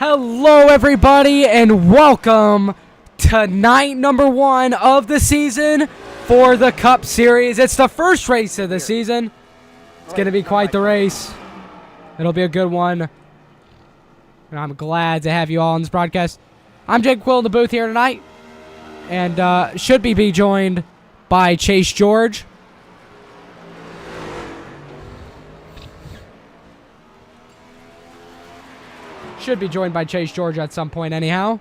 Hello, everybody, and welcome to night number 1 of the season for the Cup Series. It's the first race of the season. It's going to be quite the race. It'll be a good one. And I'm glad to have you all on this broadcast. I'm Jacob Quill in the booth here tonight, and should be joined by Chase George. Should be joined by Chase George at some point anyhow.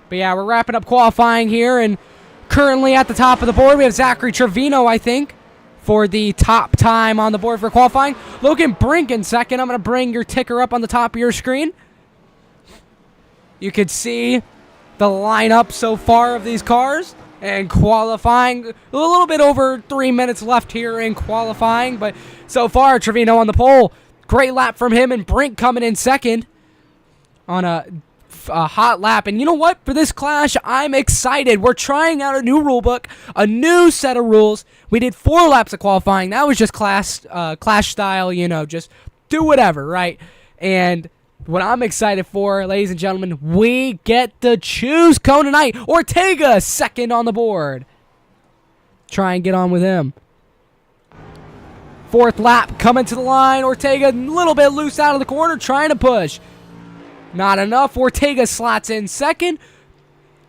But yeah, we're wrapping up qualifying here, and currently at the top of the board, we have Zachary Trevino, I think, for the top time on the board for qualifying. Logan Brink in second. I'm going to bring your ticker up on the top of your screen. You can see the lineup so far of these cars. And qualifying, a little bit over 3 minutes left here in qualifying. But so far, Trevino on the pole. Great lap from him, and Brink coming in second on a hot lap. And you know what? For this clash, I'm excited. We're trying out a new rule book, a new set of rules. We did 4 laps of qualifying. That was just clash style, you know, just do whatever, right? And what I'm excited for, ladies and gentlemen, we get to choose Kona tonight. Ortega, second on the board. Try and get on with him. 4th lap coming to the line. Ortega a little bit loose out of the corner, trying to push. Not enough. Ortega slots in second.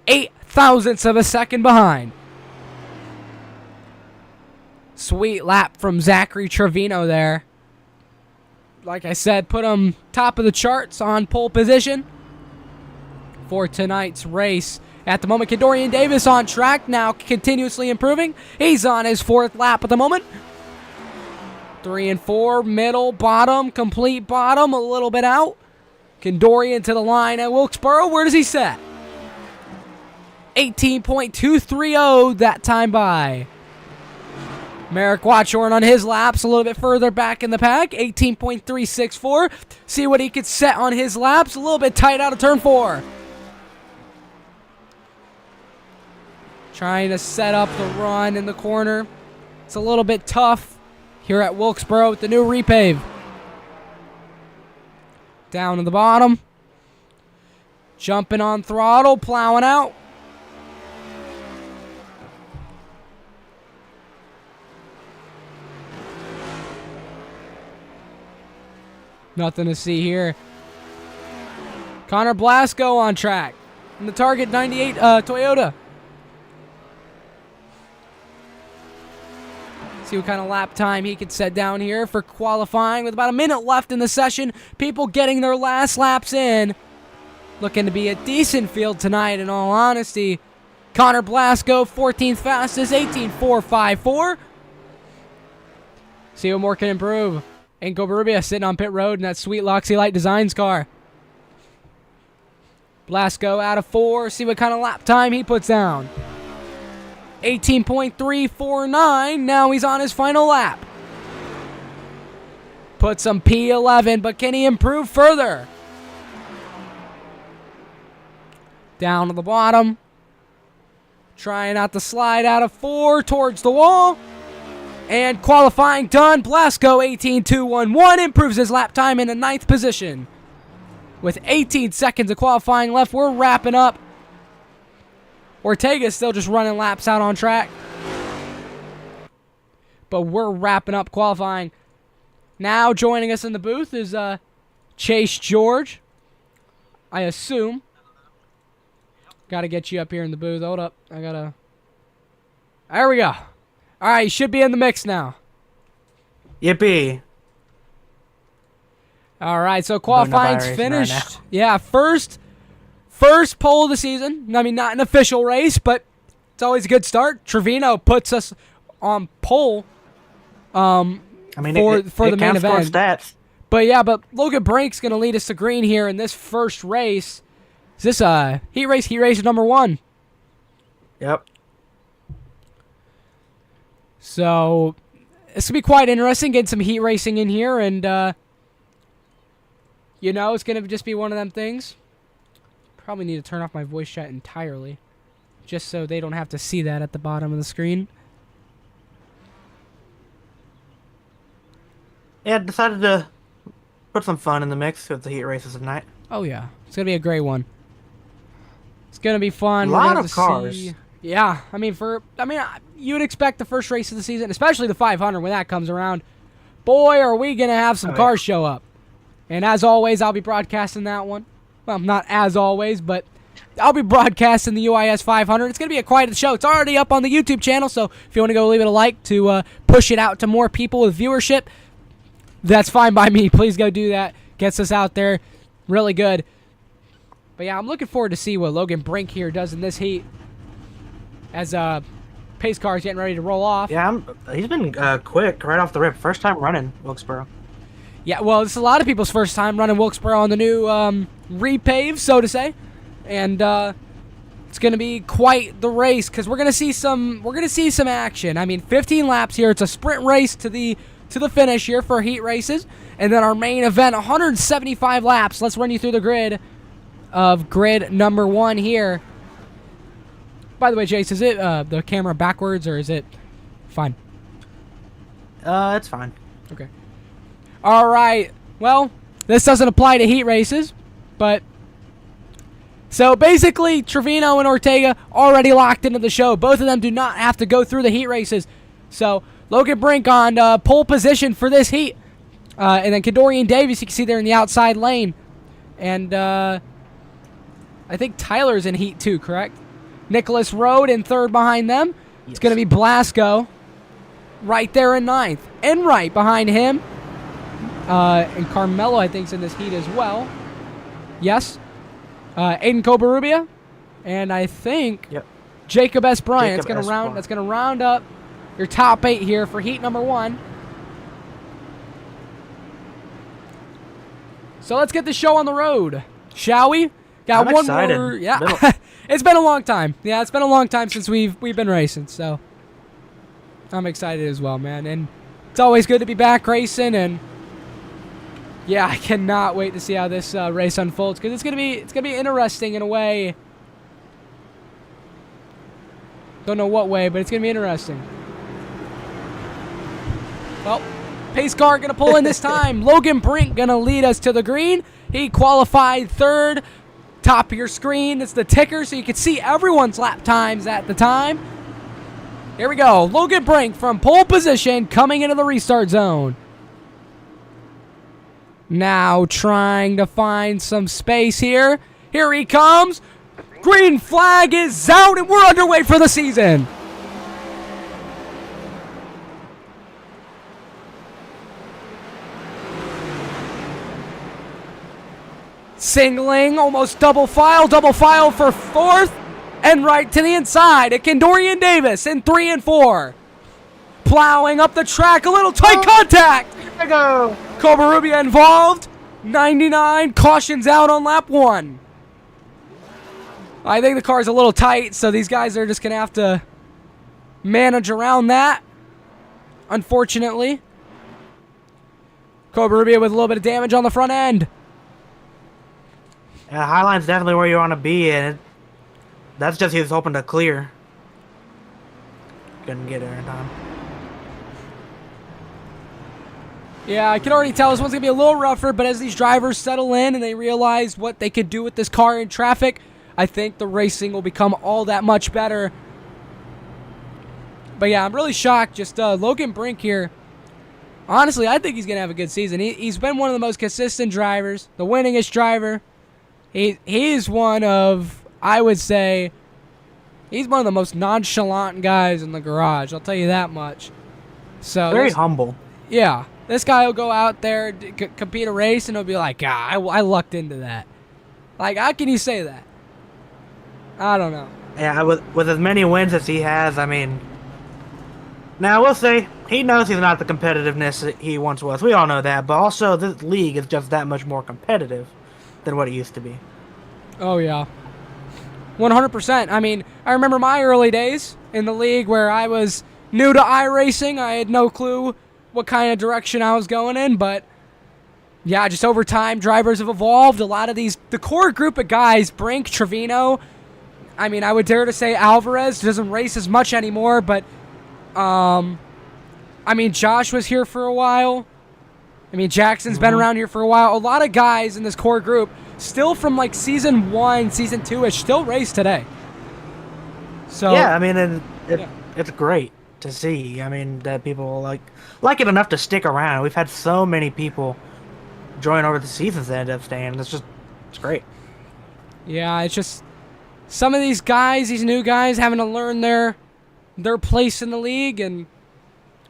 8 thousandths of a second behind. Sweet lap from Zachary Trevino there. Like I said, put him top of the charts on pole position for tonight's race. At the moment, Kendorian Davis on track now, continuously improving. He's on his 4th lap at the moment. 3 and 4, middle, bottom, complete bottom, a little bit out. Kendorian to the line at Wilkesboro. Where does he set? 18.230 that time by. Merrick Watchorn on his laps a little bit further back in the pack. 18.364. See what he could set on his laps. A little bit tight out of turn 4. Trying to set up the run in the corner. It's a little bit tough here at Wilkesboro with the new repave. Down to the bottom. Jumping on throttle, plowing out. Nothing to see here. Connor Blasco on track in the Target 98 Toyota. See what kind of lap time he could set down here for qualifying with about a minute left in the session. People getting their last laps in. Looking to be a decent field tonight, in all honesty. Connor Blasco, 14th fastest, 18.454. See what more can improve. Enko Barubia sitting on pit road in that sweet Loxy Light Designs car. Blasco out of 4. See what kind of lap time he puts down. 18.349. Now he's on his final lap. Put some P11, but can he improve further? Down to the bottom. Trying out the slide out of 4 towards the wall. And qualifying done. Blasco 18.211 improves his lap time in the 9th position. With 18 seconds of qualifying left, we're wrapping up. Ortega's still just running laps out on track. But we're wrapping up qualifying. Now joining us in the booth is Chase George, I assume. Got to get you up here in the booth. Hold up. There we go. All right, you should be in the mix now. Yippee. All right, so qualifying's finished. Right, yeah, first pole of the season. I mean, not an official race, but it's always a good start. Trevino puts us on pole for the main event. Stats. But yeah, Logan Brink's going to lead us to green here in this first race. Is this a heat race? Heat race number 1. Yep. So, it's going to be quite interesting getting some heat racing in here, and, you know, it's going to just be one of them things. Probably need to turn off my voice chat entirely, just so they don't have to see that at the bottom of the screen. Yeah, decided to put some fun in the mix with the heat races tonight. Oh, yeah. It's going to be a great one. It's going to be fun. A We're lot gonna of have to cars. see. Yeah, I mean, you would expect the first race of the season, especially the 500 when that comes around. Boy, are we going to have some cars show up. And as always, I'll be broadcasting that one. Well, not as always, but I'll be broadcasting the UIS 500. It's going to be a quiet show. It's already up on the YouTube channel, so if you want to go leave it a like to push it out to more people with viewership, that's fine by me. Please go do that. Gets us out there really good. But yeah, I'm looking forward to see what Logan Brink here does in this heat as pace car is getting ready to roll off. Yeah, he's been quick right off the rip. First time running Wilkesboro. Yeah, well, it's a lot of people's first time running Wilkesboro on the new repave, so to say, and it's going to be quite the race because we're going to see some action. I mean, 15 laps here. It's a sprint race to the finish here for heat races, and then our main event, 175 laps. Let's run you through the grid of grid number 1 here. By the way, Jace, is it the camera backwards or is it fine? It's fine. Okay. All right. Well, this doesn't apply to heat races, but so basically Trevino and Ortega already locked into the show. Both of them do not have to go through the heat races. So Logan Brink on pole position for this heat, and then Kadorian Davis you can see there in the outside lane, and I think Tyler's in heat 2, correct? Nicholas Rode in 3rd behind them. Yes. It's going to be Blasco right there in 9th, and right behind him. And Carmelo, I think, is in this heat as well. Yes. Aiden Cobarrubia. And I think Jacob S. Bryant. That's going to round up your top 8 here for heat number 1. So let's get the show on the road, shall we? Got I'm one excited. more. Yeah. It's been a long time. Yeah, it's been a long time since we've been racing. So I'm excited as well, man. And it's always good to be back racing, and yeah, I cannot wait to see how this race unfolds because it's gonna be interesting in a way. Don't know what way, but it's gonna be interesting. Well, pace car gonna pull in this time. Logan Brink gonna lead us to the green. He qualified 3rd. Top of your screen, it's the ticker, so you can see everyone's lap times at the time. Here we go. Logan Brink from pole position coming into the restart zone. Now trying to find some space here. Here he comes. Green flag is out, and we're underway for the season. Singling, almost double file for 4th, and right to the inside. Kendorian Davis in 3 and 4. Plowing up the track, a little tight contact. Here we go. Cobarrubia involved. 99, cautions out on lap 1. I think the car's a little tight, so these guys are just going to have to manage around that, unfortunately. Cobarrubia with a little bit of damage on the front end. Yeah, Highline's definitely where you want to be, and that's just he was hoping to clear. Couldn't get there in time. Yeah, I can already tell this one's going to be a little rougher, but as these drivers settle in and they realize what they could do with this car in traffic, I think the racing will become all that much better. But yeah, I'm really shocked. Just Logan Brink here. Honestly, I think he's going to have a good season. He's been one of the most consistent drivers, the winningest driver. He's one of, I would say, he's one of the most nonchalant guys in the garage. I'll tell you that much. So Very humble. Yeah. This guy will go out there, compete a race, and he'll be like, I lucked into that. Like, how can you say that? I don't know. Yeah, with as many wins as he has, I mean... Now, we'll say, he knows he's not the competitiveness he once was. We all know that, but also this league is just that much more competitive than what it used to be. Oh, yeah. 100%. I mean, I remember my early days in the league where I was new to iRacing. I had no clue what kind of direction I was going in, but yeah, just over time, drivers have evolved. A lot of the core group of guys, Brink, Trevino, I mean, I would dare to say Alvarez doesn't race as much anymore, but, I mean, Josh was here for a while. I mean, Jackson's been around here for a while. A lot of guys in this core group, still from like season 1, season 2-ish, still race today. So yeah, I mean, it's great to see. I mean, that people like it enough to stick around. We've had so many people join over the seasons that end up staying. It's great. Yeah, it's just some of these guys, these new guys, having to learn their place in the league. And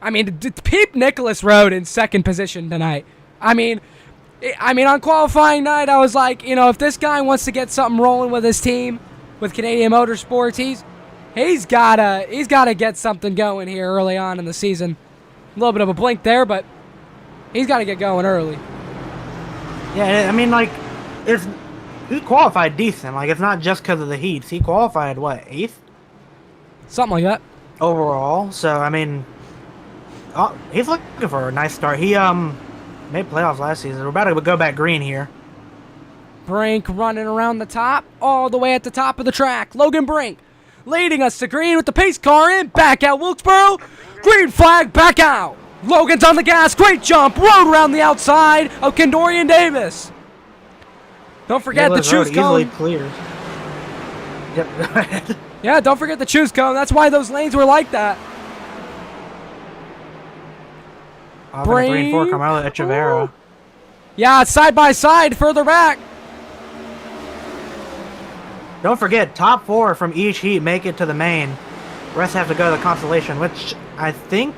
I mean, Peep Nicholas rode in second position tonight. I mean, on qualifying night, I was like, if this guy wants to get something rolling with his team, with Canadian Motorsports, he's gotta get something going here early on in the season. A little bit of a blink there, but he's got to get going early. Yeah, I mean, he qualified decent. Like, it's not just because of the heats. He qualified, what, 8th? Something like that. Overall. So, I mean, he's looking for a nice start. He made playoffs last season. We're about to go back green here. Brink running around the top, all the way at the top of the track. Logan Brink leading us to green with the pace car in. Back out Wilkesboro. Green flag, back out. Logan's on the gas. Great jump. Rode around the outside of Kendorian Davis. Don't forget the choose cone. Easily clears. Yep. Yeah, don't forget the choose cone. That's why those lanes were like that. Green for Carmelo Echeverria. Yeah, it's side by side further back. Don't forget, top 4 from each heat make it to the main. Rest have to go to the consolation, which I think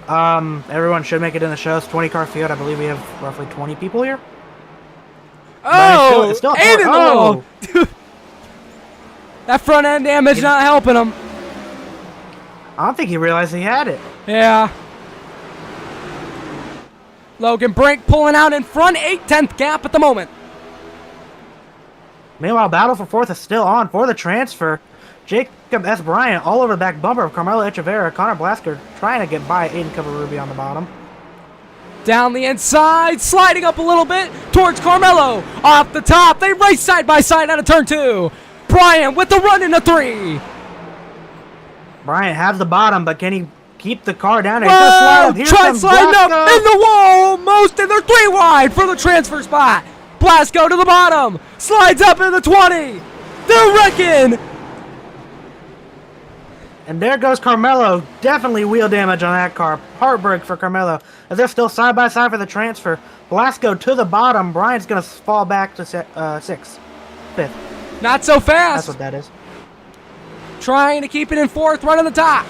everyone should make it in the show. It's 20-car field. I believe we have roughly 20 people here. Oh, it's still 8 in the wall. That front end damage not helping him. I don't think he realized he had it. Yeah. Logan Brink pulling out in front, 8/10 gap at the moment. Meanwhile, battle for 4th is still on for the transfer. Jacob S. Bryant all over the back bumper of Carmelo Echeverria. Connor Blasker trying to get by Aiden Cover-Ruby on the bottom. Down the inside, sliding up a little bit towards Carmelo. Off the top, they race side by side out of turn 2. Bryant with the run into 3. Bryant has the bottom, but can he keep the car down? Whoa, try sliding up in the wall almost, and they're 3 wide for the transfer spot. Blasco to the bottom, slides up in the 20. They're wrecking. And there goes Carmelo. Definitely wheel damage on that car. Heartbreak for Carmelo. As they're still side by side for the transfer. Blasco to the bottom. Bryant's going to fall back to 6th. 5th. Not so fast. That's what that is. Trying to keep it in 4th, right on the top.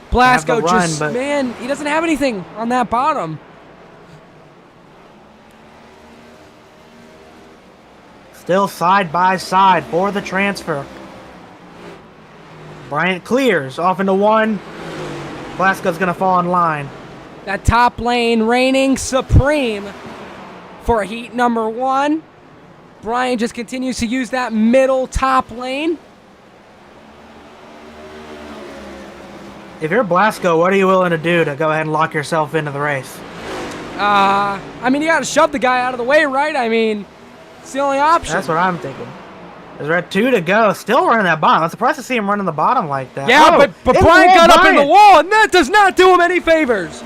Blasco just, man, he doesn't have anything on that bottom. Still side by side for the transfer. Bryant clears off into 1. Blasco's going to fall in line. That top lane reigning supreme for heat number 1. Bryant just continues to use that middle top lane. If you're Blasco, what are you willing to do to go ahead and lock yourself into the race? I mean, you got to shove the guy out of the way, right? I mean, it's the only option. That's what I'm thinking. There's red 2 to go. Still running that bottom. I'm surprised to see him running the bottom like that. Yeah, but Bryant got up in the wall, and that does not do him any favors.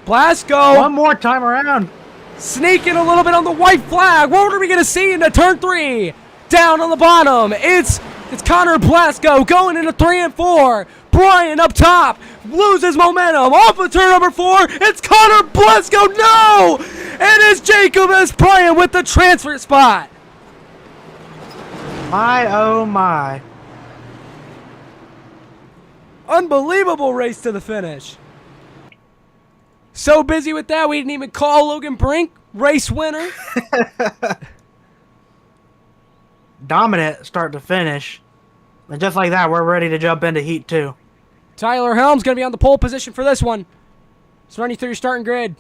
Blasco. One more time around. Sneaking a little bit on the white flag. What are we going to see into turn 3? Down on the bottom. It's Connor Blasco going into 3 and 4. Bryant up top. Loses momentum. Off of turn number 4. It's Connor Blasco. No! And it's Jacob S. Bryant with the transfer spot. My, oh my. Unbelievable race to the finish. So busy with that, we didn't even call Logan Brink race winner. Dominant start to finish. And just like that, we're ready to jump into Heat 2. Tyler Helm's going to be on the pole position for this one. It's running through your starting grid.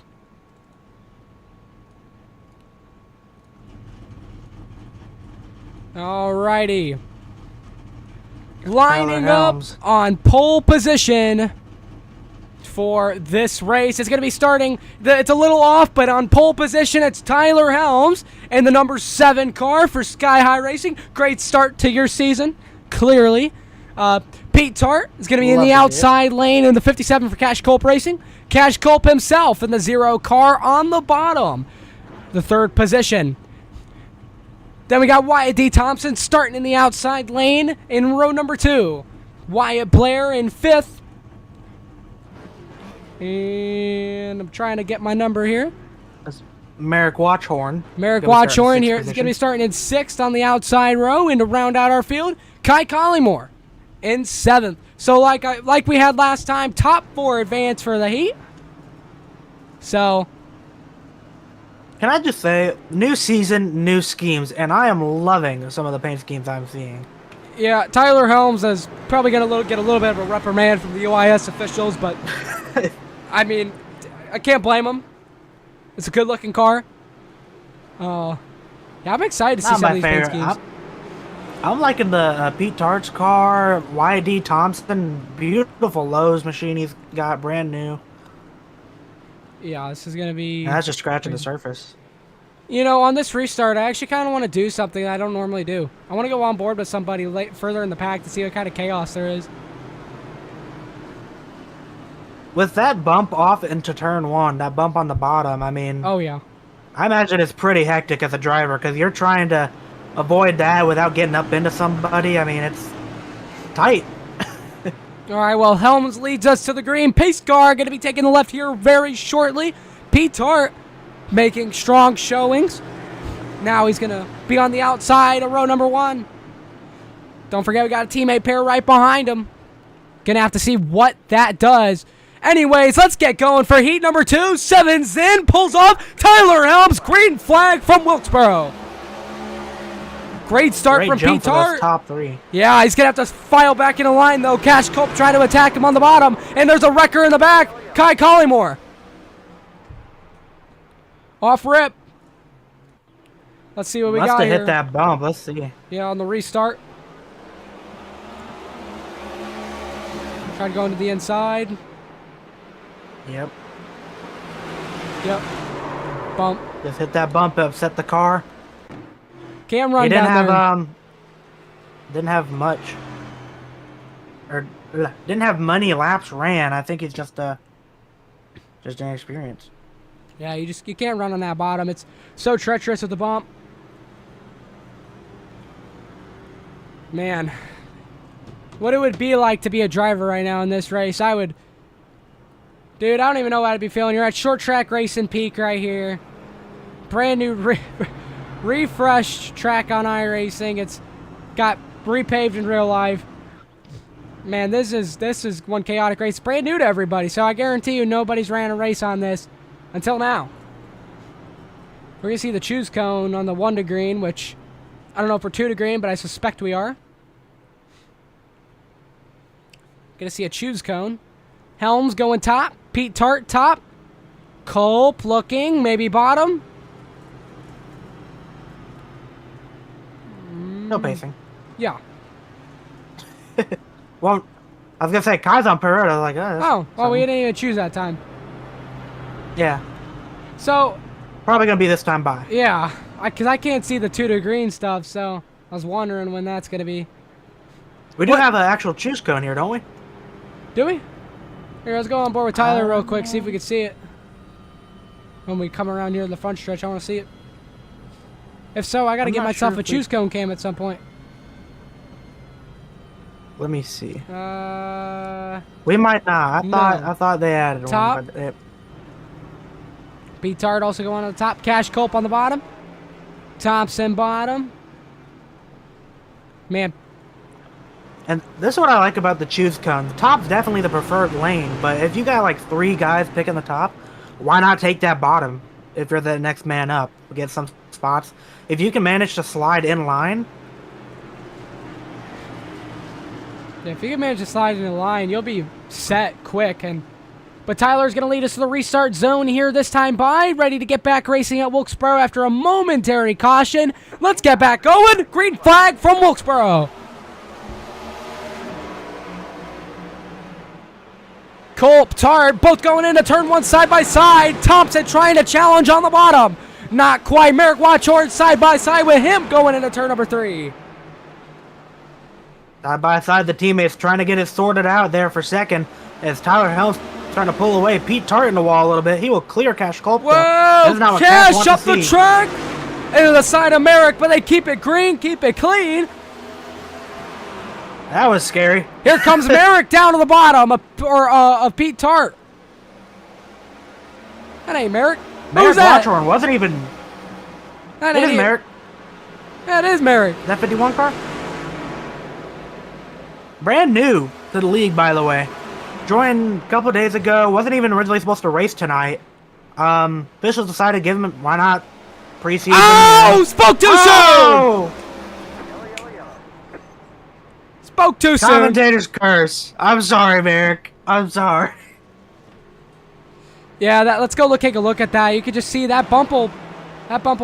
Alrighty. Lining up on pole position for this race. It's going to be starting, it's a little off, but on pole position, it's Tyler Helms and the number 7 car for Sky High Racing. Great start to your season, clearly. Pete Tart is going to be in Love the to see it. outside lane in the 57 for Cash Culp Racing. Cash Culp himself in the 0 car on the bottom, the 3rd position. Then we got Wyatt D. Thompson starting in the outside lane in row number 2. Wyatt Blair in 5th. And I'm trying to get my number here. That's Merrick Watchhorn. Merrick Gonna start in Watchhorn here 6th is going to position. be starting in 6th on the outside row, and to round out our field, Kai Collymore in 7th. So like we had last time, top 4 advance for the heat. So Can I just say, new season, new schemes, and I am loving some of the paint schemes I'm seeing. yeah, Tyler Helms is probably going to get a little bit of a reprimand from the UIS officials, but I mean, I can't blame him. It's a good-looking car. Yeah, I'm excited to see Not some of my these paint favorite. schemes. I'm liking the Pete Tart's car, YD Thompson, beautiful Lowe's machine he's got, brand new. Yeah, this is going to be... And that's just scratching the surface. You know, on this restart, I actually kind of want to do something that I don't normally do. I want to go on board with somebody further in the pack to see what kind of chaos there is. With that bump off into turn 1, that bump on the bottom, I mean, Oh, yeah. I imagine it's pretty hectic as a driver because you're trying to avoid that without getting up into somebody. I mean, it's tight. All right, well, Helms leads us to the green. Pace car going to be taking the left here very shortly. Pete Tart making strong showings. Now he's going to be on the outside of row number 1. Don't forget we got a teammate pair right behind him. Going to have to see what that does. Anyways, let's get going for heat number 2. 7's in, pulls off Tyler Helms. Green flag from Wilkesboro. Great start Great from jump Pete for those Tart. top 3. Yeah, he's going to have to file back into line, though. Cash Culp trying to attack him on the bottom. And there's a wrecker in the back. Kai Collymore. Off rip. Let's see what we Must got have here. hit that bump. Let's see. Yeah, on the restart. Trying to go into the inside. Yep. Yep. Bump. Just hit that bump, upset the car. Can't run He didn't down have there. didn't have much, or didn't have many laps ran. I think he's just inexperienced. Yeah, you can't run on that bottom. It's so treacherous with the bump. Man, what it would be like to be a driver right now in this race, dude, I don't even know what I'd be feeling. You're at Short Track Racing Peak right here. Brand new refreshed track on iRacing. It's got repaved in real life. Man, this is one chaotic race. It's brand new to everybody, so I guarantee you nobody's ran a race on this until now. We're gonna see the choose cone on the 1 to green, which I don't know if we're 2 to green, but I suspect we are. Gonna see a choose cone. Helms going top. Pete Tart top. Culp looking, maybe bottom. No pacing. Yeah. Well, I was gonna say Kai's on Pereira. I was like, oh. Oh, well, we didn't even choose that time. Yeah, So, probably gonna be this time by. yeah, because I can't see the 2 to green stuff, so I was wondering when that's gonna be. We do have an actual choose cone here, don't we? Do we? Here, let's go on board with Tyler real quick, see if we can see it. When we come around here to the front stretch, I want to see it. If so, I got to I'm get not myself sure a if we- choose cone cam at some point. Let me see. We might not. No. I thought they added Top. one. But it, Pete Tart also going on the top. Cash Culp on the bottom. Thompson bottom. Man, and this is what I like about the choose cone. The top's definitely the preferred lane, but if you got like 3 guys picking the top, why not take that bottom if you're the next man up? Get some spots. If you can manage to slide in line, if you can manage to slide in the line, you'll be set quick. But Tyler's going to lead us to the restart zone here this time by. Ready to get back racing at Wilkesboro after a momentary caution. Let's get back going. Green flag from Wilkesboro. Culp, Tart, both going into turn 1 side by side. Thompson trying to challenge on the bottom. Not quite. Merrick Watchhorn side by side with him going into turn number 3. Side by side, the teammates trying to get it sorted out there for second as Tyler Helms trying to pull away Pete Tart in the wall a little bit. He will clear Cash Culp. Whoa! Cash up the track into the side of Merrick, but they keep it green, keep it clean. That was scary. Here comes Merrick down to the bottom of Pete Tart. That ain't Merrick. Merrick Who's that? Watchorn wasn't even. That It is ain't Merrick. That is Merrick. Is that 51 car? Brand new to the league, by the way. Joined a couple days ago. Wasn't even originally supposed to race tonight. Officials decided to give him, why not, preseason. Oh! Spoke too soon! Spoke too soon. Commentator's curse. I'm sorry, Merrick. I'm sorry. Yeah, let's go take a look at that. You can just see that bump will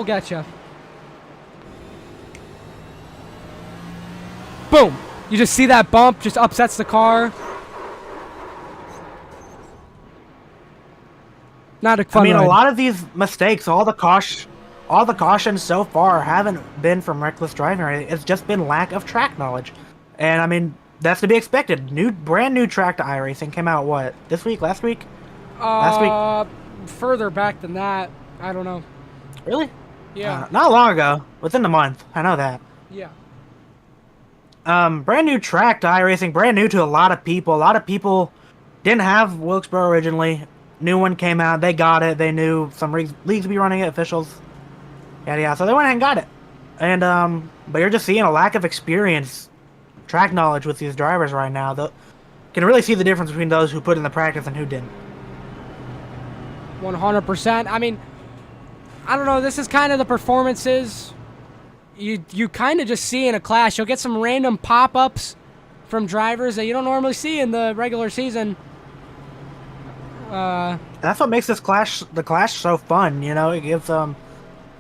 get you. Boom. You just see that bump, just upsets the car. Not a fun ride. A lot of these mistakes, all the cautions so far haven't been from reckless driving. It's just been lack of track knowledge. And, I mean, that's to be expected. Brand new track to iRacing came out, what, this week, last week? Last week? Further back than that. I don't know. Really? Yeah. Not long ago. Within the month. I know that. Yeah. Brand new track to iRacing. Brand new to a lot of people. A lot of people didn't have Wilkesboro originally. New one came out. They got it. They knew some leagues would be running it. Officials. Yada yada. So they went ahead and got it. And, but you're just seeing a lack of experience, track knowledge with these drivers right now. Can really see the difference between those who put in the practice and who didn't. 100%. I mean, I don't know. This is kind of the performances you kind of just see in a clash. You'll get some random pop-ups from drivers that you don't normally see in the regular season. That's what makes the clash so fun. You know, it gives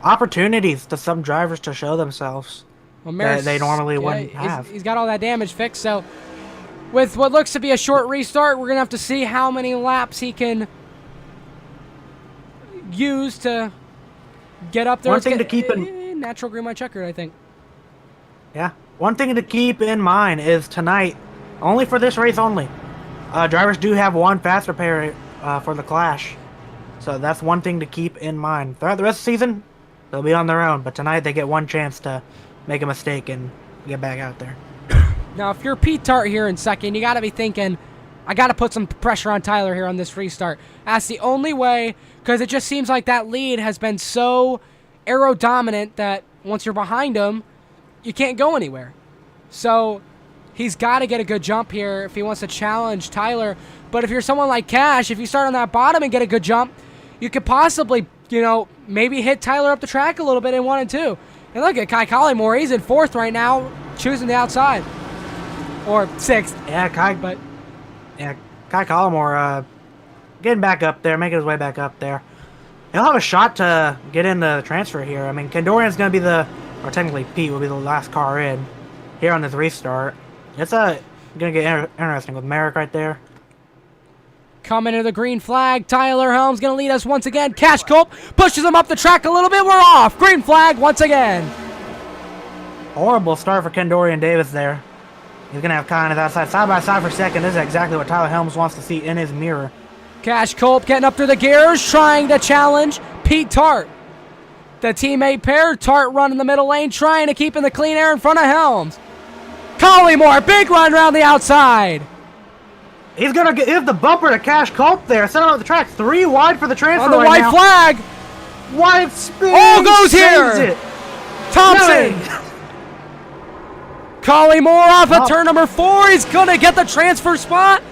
opportunities to some drivers to show themselves that they normally wouldn't have. He's got all that damage fixed. So, with what looks to be a short restart, we're gonna have to see how many laps he can use to get up there. One thing to keep in natural green light checkered, I think. Yeah. One thing to keep in mind is tonight, only for this race only, drivers do have one fast repair for the clash. So that's one thing to keep in mind. Throughout the rest of the season, they'll be on their own. But tonight they get one chance to make a mistake and get back out there. Now, if you're Pete Tart here in second, you got to be thinking, I got to put some pressure on Tyler here on this restart. That's the only way, because it just seems like that lead has been so aero dominant that once you're behind him, you can't go anywhere. So he's got to get a good jump here if he wants to challenge Tyler. But if you're someone like Cash, if you start on that bottom and get a good jump, you could possibly, maybe hit Tyler up the track a little bit in 1 and 2. And look at Kai Collymore. He's in 4th right now, choosing the outside. Or 6th. Yeah, Kai Collymore getting back up there, making his way back up there. He'll have a shot to get in the transfer here. I mean, Kendorian's going to be or technically Pete will be the last car in here on this restart. It's going to get interesting with Merrick right there. Coming to the green flag. Tyler Helms going to lead us once again. Cash Culp pushes him up the track a little bit. We're off. Green flag once again. Horrible start for Kendorian Davis there. He's going to have Kyle on his outside. Side by side for second. This is exactly what Tyler Helms wants to see in his mirror. Cash Culp getting up through the gears, trying to challenge Pete Tart. The teammate pair, Tart running the middle lane, trying to keep in the clean air in front of Helms. Collymore, big run around the outside. He's going to give the bumper to Cash Culp there. Set him up the track. 3 wide for the transfer on the white flag. White spin. Oh, goes here. It. Thompson. Collymore off of turn number 4. He's going to get the transfer spot.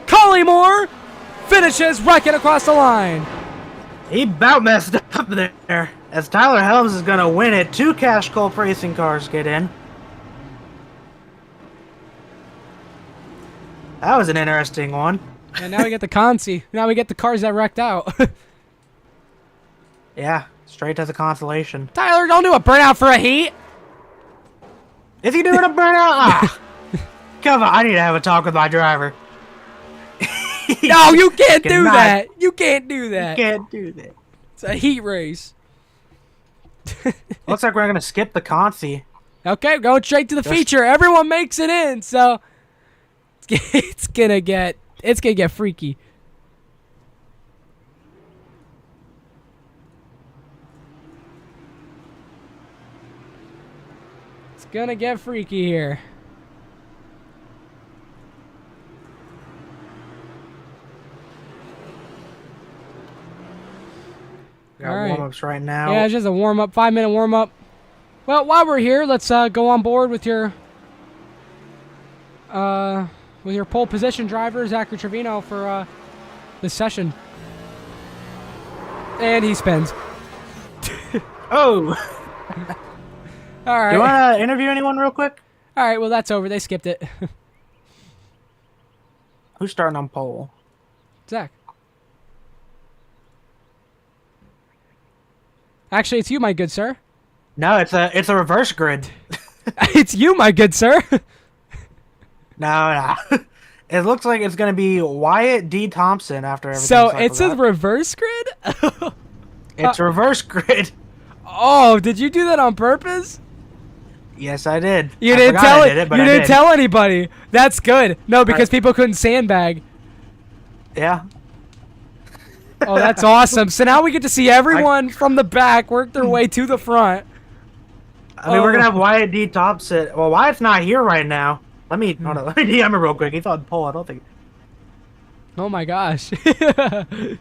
Collymore finishes wrecking across the line. He about messed up there. As Tyler Helms is going to win it. 2 Cash Culp racing cars get in. That was an interesting one. And now we get the Consi. Now we get the cars that wrecked out. Yeah, straight to the consolation. Tyler, don't do a burnout for a heat. Is he doing a burnout? Come on, I need to have a talk with my driver. No, you can't do that. You can't do that. You can't do that. It's a heat race. Looks like we're going to skip the Consi. Okay, going straight to the feature. Everyone makes it in, so it's gonna get freaky. It's gonna get freaky here. Got warm-ups right now. Yeah, it's just a warm-up, 5-minute warm-up. Well, while we're here, let's go on board with your pole position driver, Zachary Trevino, for this session. And he spins. Oh! All right. Do you want to interview anyone real quick? All right, well, that's over. They skipped it. Who's starting on pole? Zach. Actually, it's you, my good sir. No, it's a reverse grid. It's you, my good sir. No. It looks like it's going to be Wyatt D. Thompson after everything. So it's a reverse grid? It's reverse grid. Oh, did you do that on purpose? Yes, I did. You didn't tell it. You didn't tell anybody. That's good. No, because people couldn't sandbag. Yeah. Oh, that's awesome. So now we get to see everyone from the back work their way to the front. I mean, we're going to have Wyatt D. Thompson. Well, Wyatt's not here right now. Hold on. Let me DM him real quick. He's on pole. I don't think. Oh, my gosh. I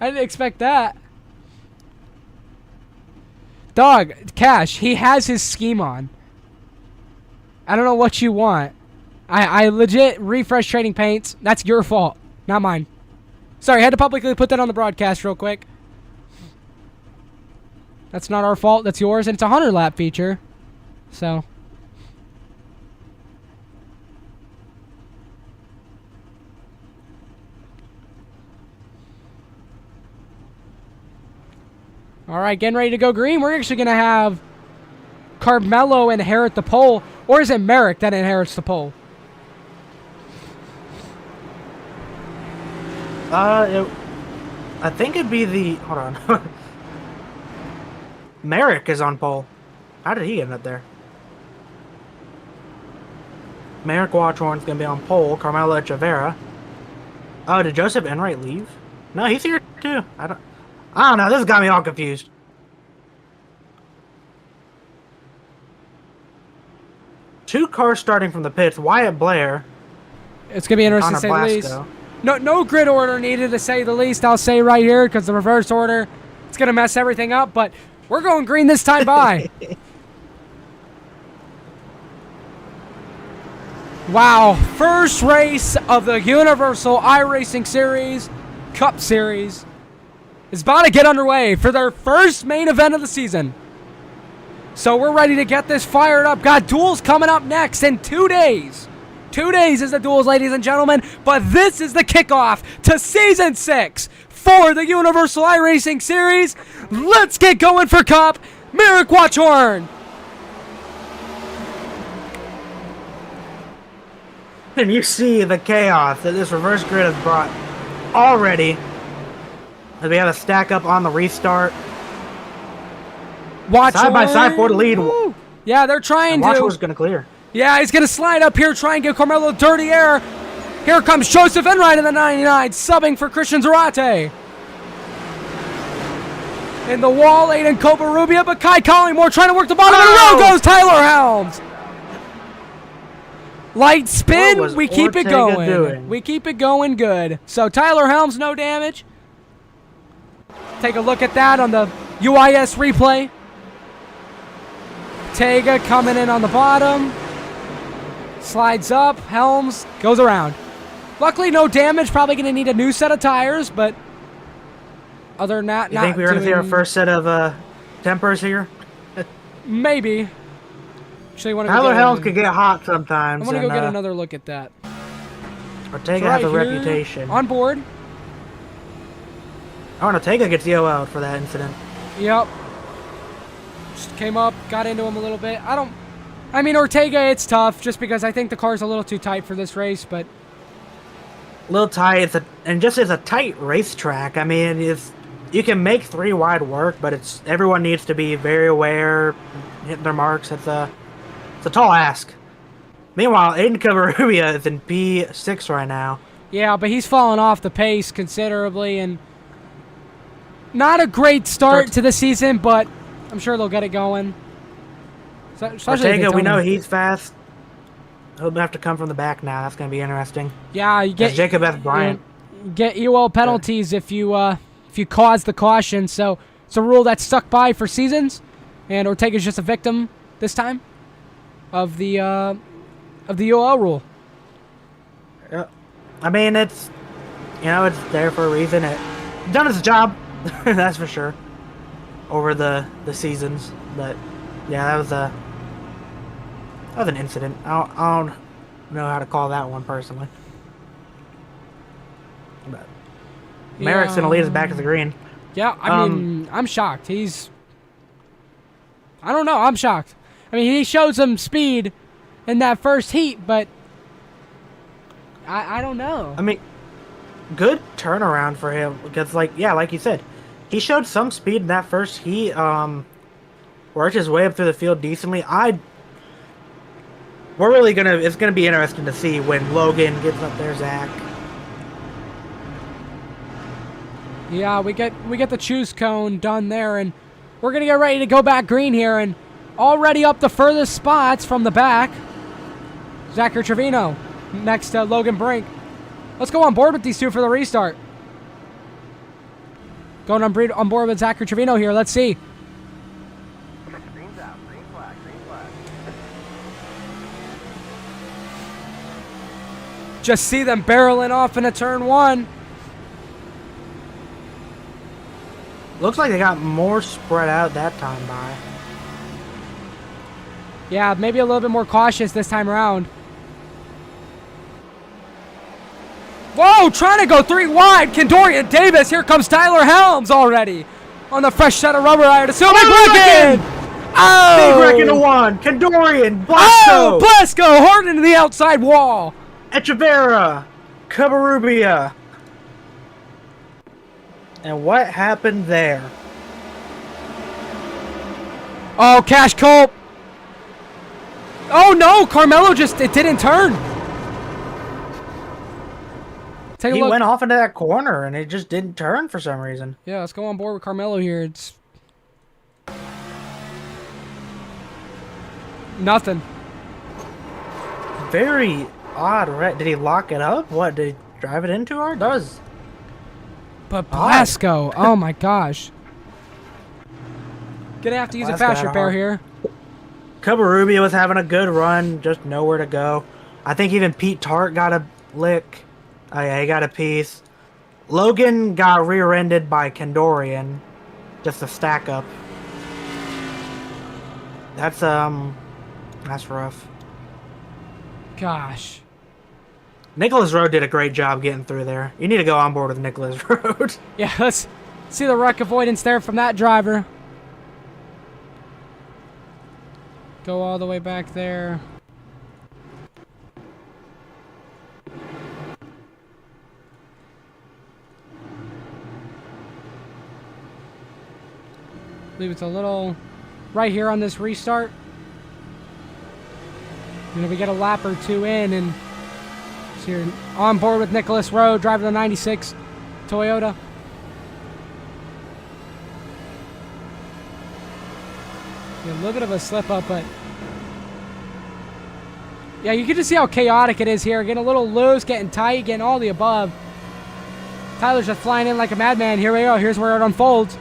didn't expect that. Dog, Cash, he has his scheme on. I don't know what you want. I legit refresh trading paints. That's your fault, not mine. Sorry, I had to publicly put that on the broadcast real quick. That's not our fault. That's yours, and it's a 100-lap feature. So. All right, getting ready to go green. We're actually going to have Carmelo inherit the pole. Or is it Merrick that inherits the pole? I think it'd be the... Hold on. Merrick is on pole. How did he end up there? Merrick Watchorn's going to be on pole. Carmelo Echeverria. Oh, did Joseph Enright leave? No, he's here too. I don't know. This has got me all confused. Two cars starting from the pits. Wyatt Blair. It's going to be interesting to say the least. No grid order needed, to say the least. I'll say right here, because the reverse order, it's going to mess everything up. But we're going green this time by. Wow. First race of the Universal iRacing Series Cup Series is about to get underway for their first main event of the season. So we're ready to get this fired up. Got duels coming up next in 2 days. 2 days is the duels, ladies and gentlemen. But this is the kickoff to Season 6 for the Universal iRacing Series. Let's get going for Cup. Merrick Watchorn. And you see the chaos that this reverse grid has brought already. As we have a stack up on the restart. Watchorn. Side by side for the lead. Woo. Yeah, they're trying to. Watchorn's going to clear. Yeah, he's going to slide up here, try and give Carmelo dirty air. Here comes Joseph Enright in the 99, subbing for Christian Zarate. In the wall, Aiden Covarubia, but Kai Collingmore trying to work the bottom of the row. Goes Tyler Helms. Light spin, we keep it going. We keep it going good. So Tyler Helms, no damage. Take a look at that on the UIS replay. Ortega coming in on the bottom. Slides up. Helms goes around. Luckily, no damage. Probably going to need a new set of tires, but other than that, you think we're going to see our first set of tempers here? Maybe. Actually, Tyler Helms could get hot sometimes. I want to go get another look at that. Ortega has a reputation. On board. Oh, and Ortega gets EOL for that incident. Yep. Just came up, got into him a little bit. I mean, Ortega, it's tough just because I think the car's a little too tight for this race, but. A little tight. And just as a tight racetrack, I mean, you can make 3 wide work, but everyone needs to be very aware, hitting their marks. It's a tall ask. Meanwhile, Aiden Covarrubias is in P6 right now. Yeah, but he's fallen off the pace considerably, and not a great start to the season, but I'm sure they'll get it going. Ortega, we know he's fast. He'll have to come from the back now. That's going to be interesting. Yeah, you get Jacob F. Bryant. You get EOL penalties if you cause the caution. So it's a rule that's stuck by for seasons, and Ortega's just a victim this time of the EOL rule. Yeah, I mean it's there for a reason. It done its job, that's for sure. Over the seasons, but yeah, that was an incident. I don't know how to call that one personally. But Merrick's gonna lead us back to the green. Yeah, I mean, I'm shocked. I don't know. I'm shocked. I mean, he showed some speed in that first heat, but I don't know. I mean, good turnaround for him because, like you said, he showed some speed in that first heat. Worked his way up through the field decently. It's gonna be interesting to see when Logan gets up there, Zach. Yeah, we get the choose cone done there, and we're gonna get ready to go back green here, and already up the furthest spots from the back, Zachary Trevino next to Logan Brink. Let's go on board with these two for the restart. Going on board with Zachary Trevino here. Let's see. Green's out. Green flag. Green flag. Just see them barreling off into turn one. Looks like they got more spread out that time by. Yeah, maybe a little bit more cautious this time around. Whoa, trying to go 3 wide. Kendorian Davis. Here comes Tyler Helms already on the fresh set of rubber iron. Assuming Brecken. Oh! Big Brecken to 1. Kendorian. Blasco. Oh, Blasco hard into the outside wall. Echeverria. Covarrubia. And what happened there? Oh, Cash Culp. Oh, no. Carmelo it didn't turn. Take a He look. went off into that corner, and it just didn't turn for some reason. Yeah, let's go on board with Carmelo here. It's nothing. Very odd, right? Did he lock it up? What, did he drive it into her? That was... But Blasco, oh my gosh. Gonna have to use a fast repair here. Covarrubia was having a good run, just nowhere to go. I think even Pete Tart got a lick. Oh yeah, he got a piece. Logan got rear-ended by Kendorian. Just a stack up. That's rough. Gosh. Nicholas Road did a great job getting through there. You need to go on board with Nicholas Road. Yeah, let's see the wreck avoidance there from that driver. Go all the way back there. I believe it's a little right here on this restart. We get a lap or two in, and so you're on board with Nicholas Rowe, driving the 96 Toyota. Yeah, a little bit of a slip up, but yeah, you can just see how chaotic it is here. Getting a little loose, getting tight, getting all the above. Tyler's just flying in like a madman. Here we go. Here's where it unfolds.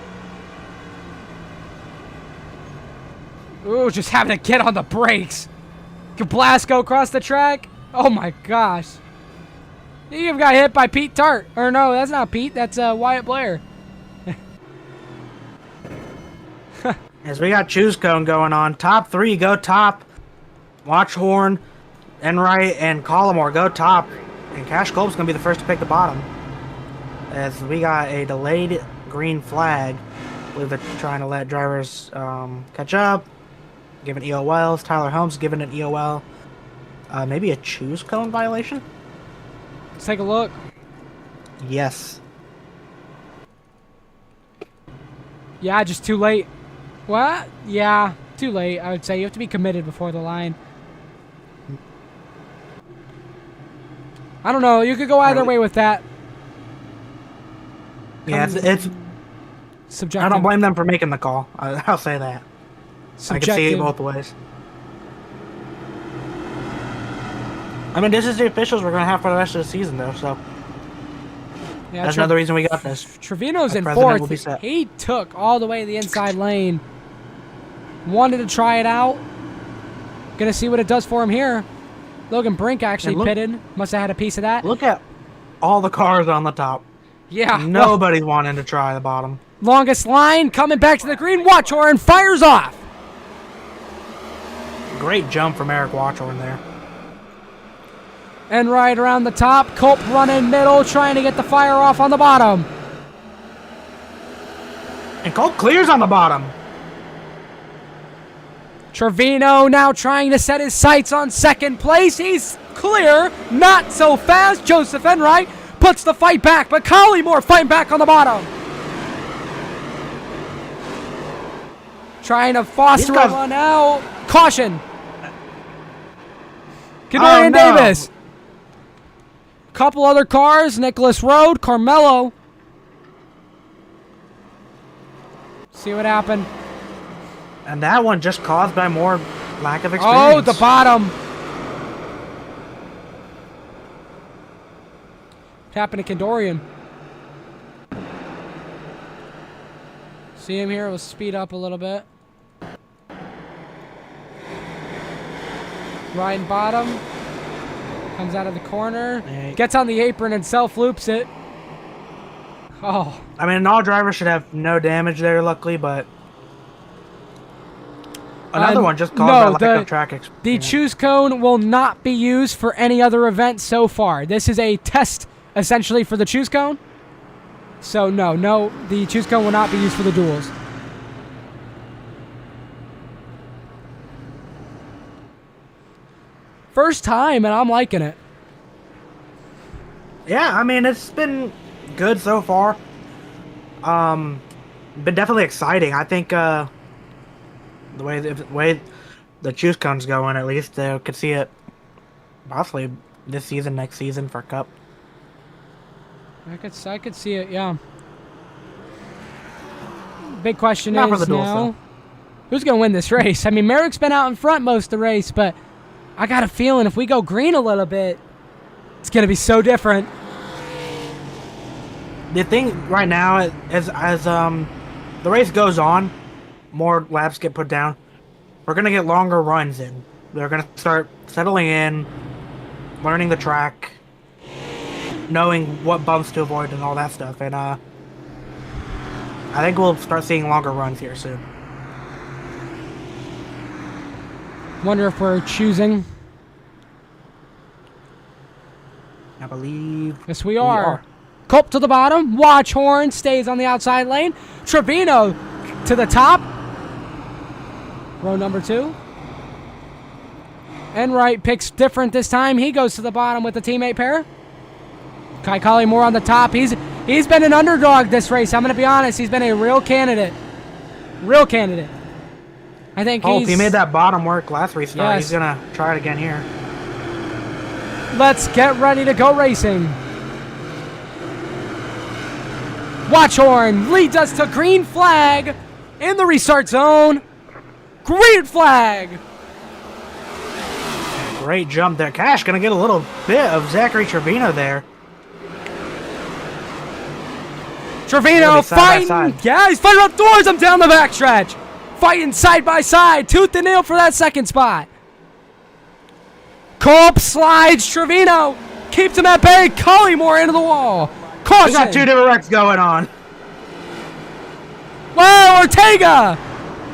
Ooh, just having to get on the brakes. Blasco across the track. Oh my gosh. He even got hit by Pete Tart. Or no, that's not Pete. That's Wyatt Blair. As we got choose cone going on. Top 3, go top. Watch Horn, Enright, and Collimore go top. And Cash Culp's going to be the first to pick the bottom. As we got a delayed green flag. I believe they're trying to let drivers catch up. Given EOLs. Tyler Helms given an EOL. Maybe a choose cone violation? Let's take a look. Yes. Yeah, just too late. What? Yeah, too late. I would say you have to be committed before the line. I don't know. You could go either way with that. Yeah, it's Subjective. I don't blame them for making the call. I'll say that. Subjective. I can see it both ways. I mean, this is the officials we're going to have for the rest of the season, though, so Yeah, that's another reason we got this. Trevino's Our in president will fourth. be set. He took all the way to the inside lane. Wanted to try it out. Gonna see what it does for him here. Logan Brink actually pitted. Must have had a piece of that. Look at all the cars on the top. Yeah. Nobody's wanting to try the bottom. Longest line coming back to the green. Watchhorn fires off. Great jump from Eric Watchhorn there. And right around the top, Culp running middle, trying to get the fire off on the bottom. And Colt clears on the bottom. Trevino now trying to set his sights on second place. He's clear, not so fast. Joseph Enright puts the fight back, but Collymore fighting back on the bottom. Trying to foster a run out. Caution. Kenorian Davis. Couple other cars. Nicholas Road, Carmelo. See what happened. And that one just caused by more lack of experience. Oh, the bottom. What happened to Kendorian? See him here? We'll speed up a little bit. Riding bottom. Comes out of the corner. Gets on the apron and self-loops it. Oh. I mean, all drivers should have no damage there, luckily, but another one just caused by lack of track experience. The choose cone will not be used for any other event so far. This is a test, essentially, for the choose cone. So, no, the choose cone will not be used for the duels. First time, and I'm liking it. Yeah, I mean, it's been good so far. Been definitely exciting. I think the way the choose cone's going, at least could see it possibly this season, next season for Cup. I could see it, yeah. Big question Not for is the duels, now, though. who's going to win this race? I mean, Merrick's been out in front most of the race, but I got a feeling if we go green a little bit, it's going to be so different. The thing right now is as the race goes on, more laps get put down. We're gonna get longer runs in. They're gonna start settling in, learning the track, knowing what bumps to avoid and all that stuff. And I think we'll start seeing longer runs here soon. Wonder if we're choosing. I believe. Yes, we are. Culp to the bottom. Watchhorn stays on the outside lane. Trevino to the top. Row number 2. Enright picks different this time. He goes to the bottom with the teammate pair. Kai Collymore on the top. He's been an underdog this race. I'm going to be honest. He's been a real candidate. Real candidate. I think if he made that bottom work last restart, he's going to try it again here. Let's get ready to go racing. Watchhorn leads us to green flag in the restart zone. Green flag. Great jump there. Cash going to get a little bit of Zachary Trevino there. Trevino fighting. Yeah, he's fighting up towards him down the backstretch. Fighting side by side. Tooth and nail for that second spot. Culp slides Trevino. Keeps him at bay. Collymore into the wall. Caution. We got two different wrecks going on. Whoa, Ortega.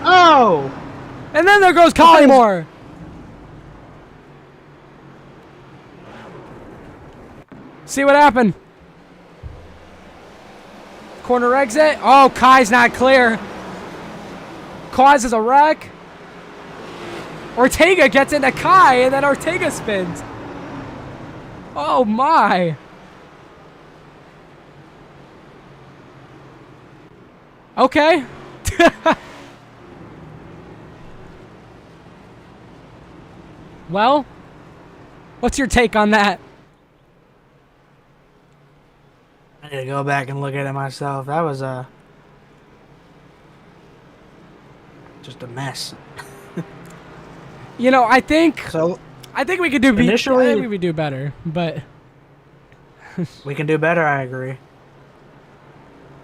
Oh. And then there goes Collymore. See what happened. Corner exit. Oh, Kai's not clear. Causes a wreck. Ortega gets into Kai, and then Ortega spins. Oh, my. Okay. Well, what's your take on that? I need to go back and look at it myself. That was just a mess. You know, I think So we could do Initially- I think we do better, but we can do better, I agree.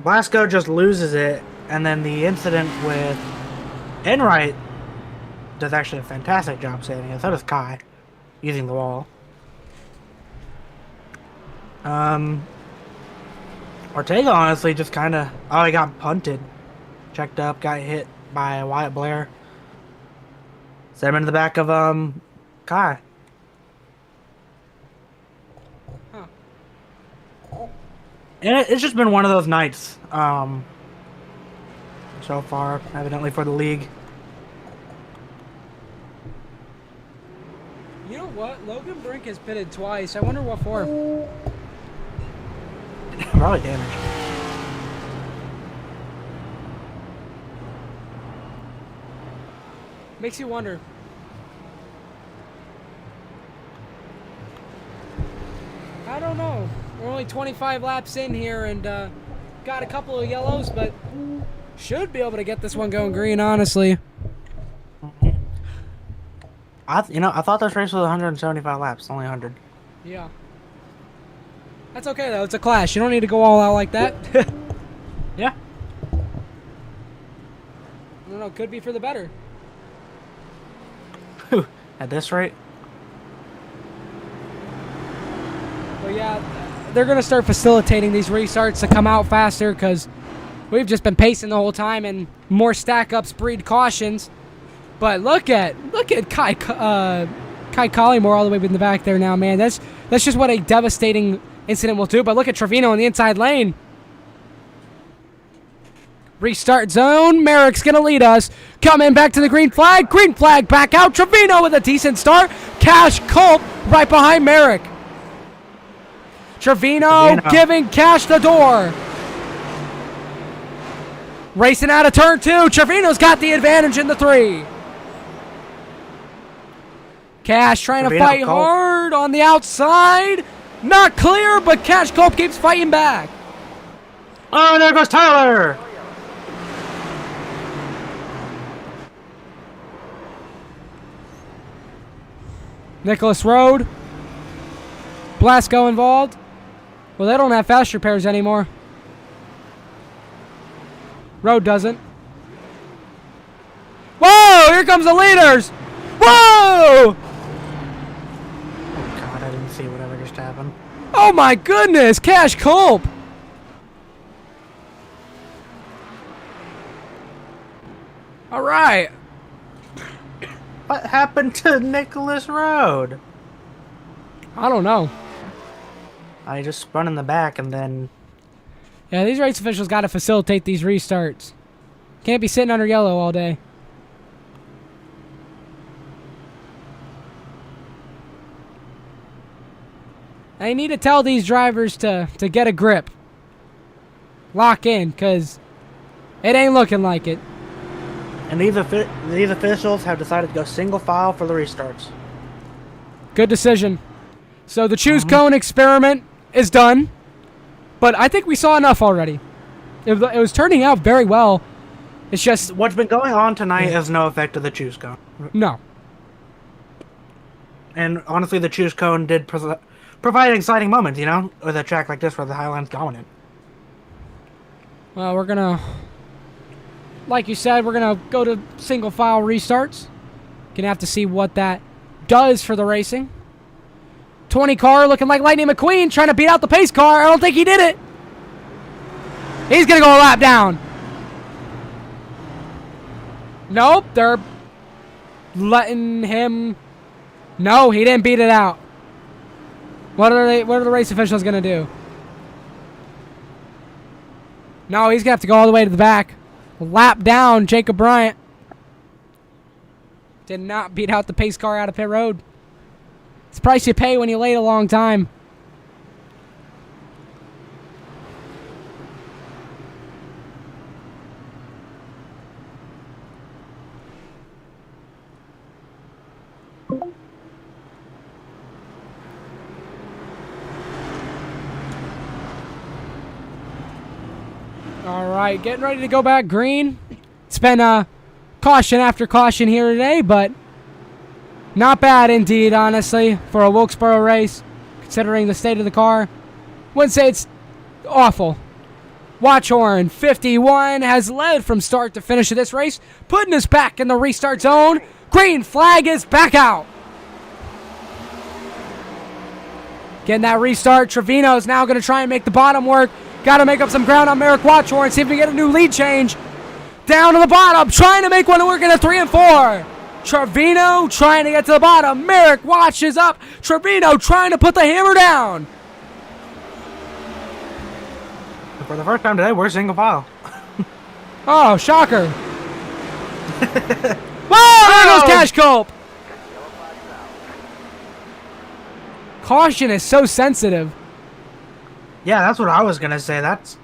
Blasco just loses it, and then the incident with Enright does actually a fantastic job saving it. So does Kai, using the wall. Ortega honestly just kind of... Oh, he got punted. Checked up, got hit by Wyatt Blair. Set him into the back of, Kai. Huh. And it's just been one of those nights, so far, evidently for the league. you know what? Logan Brink has pitted twice. I wonder what for. Probably damage. Makes you wonder. I don't know. We're only 25 laps in here and got a couple of yellows, but should be able to get this one going green, honestly. I thought this race was 175 laps, only 100. Yeah. That's okay, though. It's a clash. You don't need to go all out like that. Yeah. I don't know. Could be for the better. At this rate. But yeah, they're going to start facilitating these restarts to come out faster because we've just been pacing the whole time and more stack-ups breed cautions. But look at Kai Collymore all the way in the back there now, man. That's just what a devastating incident will do. But look at Trevino in the inside lane. Restart zone. Merrick's going to lead us. Coming back to the green flag. Green flag back out. Trevino with a decent start. Cash Culp right behind Merrick. Trevino giving Cash the door. Racing out of turn 2. Trevino's got the advantage in the 3. Cash trying to fight hard on the outside. Not clear, but Cash Culp keeps fighting back. Oh, there goes Tyler! Nicholas Road. Blasco involved. Well, they don't have fast repairs anymore. Road doesn't. Whoa! Here comes the leaders! Whoa! God, I didn't see whatever just happened. Oh my goodness! Cash Culp! Alright. What happened to Nicholas Road? I don't know. I just spun in the back and then... Yeah, these race officials got to facilitate these restarts. Can't be sitting under yellow all day. They need to tell these drivers to get a grip. Lock in, because it ain't looking like it. And these officials have decided to go single file for the restarts. Good decision. So the choose cone experiment is done. But I think we saw enough already. It was turning out very well. It's just... What's been going on tonight has no effect to the choose cone. No. And honestly, the choose cone did provide exciting moments, you know, with a track like this where the Highline's dominant. Well, we're going to... Like you said, we're going to go to single file restarts. Gonna have to see what that does for the racing. 20 car looking like Lightning McQueen trying to beat out the pace car. I don't think he did it. He's going to go a lap down. Nope, they're letting him... No, he didn't beat it out. What are the race officials going to do? No, he's going to have to go all the way to the back. Lap down, Jacob Bryant. Did not beat out the pace car out of pit road. It's the price you pay when you wait a long time. All right, getting ready to go back green. It's been caution after caution here today, but not bad indeed, honestly, for a Wilkesboro race, considering the state of the car. Wouldn't say it's awful. Watchhorn 51 has led from start to finish of this race, putting us back in the restart zone. Green flag is back out. Getting that restart. Trevino is now going to try and make the bottom work. Got to make up some ground on Merrick Watchhorn. See if we get a new lead change. Down to the bottom. Trying to make one work in a 3 and 4. Trevino trying to get to the bottom. Merrick watches up. Trevino trying to put the hammer down. For the first time today, we're single file. Oh, shocker. Whoa, there goes Cash Cope. Caution is so sensitive. Yeah, that's what I was going to say. That's...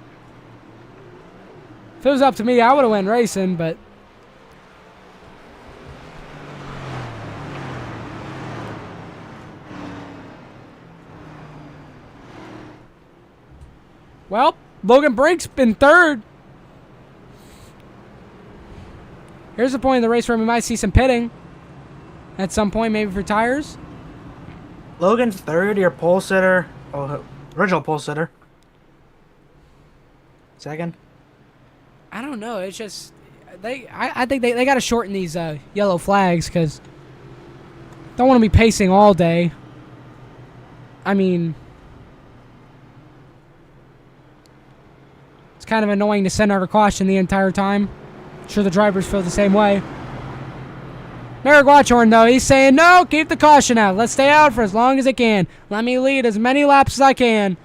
If it was up to me, I would have went racing, but... Well, Logan Brink's been third. Here's the point in the race where we might see some pitting. At some point, maybe for tires. Logan's third, your pole sitter. Oh, original pole sitter. Second? I don't know. It's just... I think they got to shorten these yellow flags because... Don't want to be pacing all day. I mean... It's kind of annoying to send out a caution the entire time. I'm sure the drivers feel the same way. Merrick Watchhorn, though, he's saying, no, keep the caution out. Let's stay out for as long as I can. Let me lead as many laps as I can.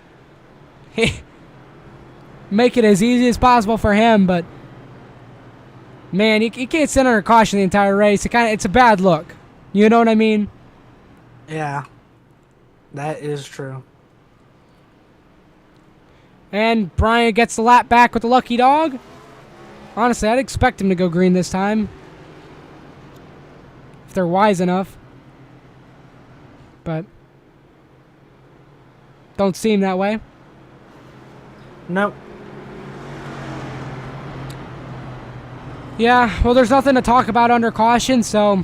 Make it as easy as possible for him, but... Man, you can't send under caution the entire race. It's a bad look. You know what I mean? Yeah. That is true. And Brian gets the lap back with the lucky dog. Honestly, I'd expect him to go green this time. If they're wise enough. But don't seem that way. Nope. Yeah, well, there's nothing to talk about under caution, so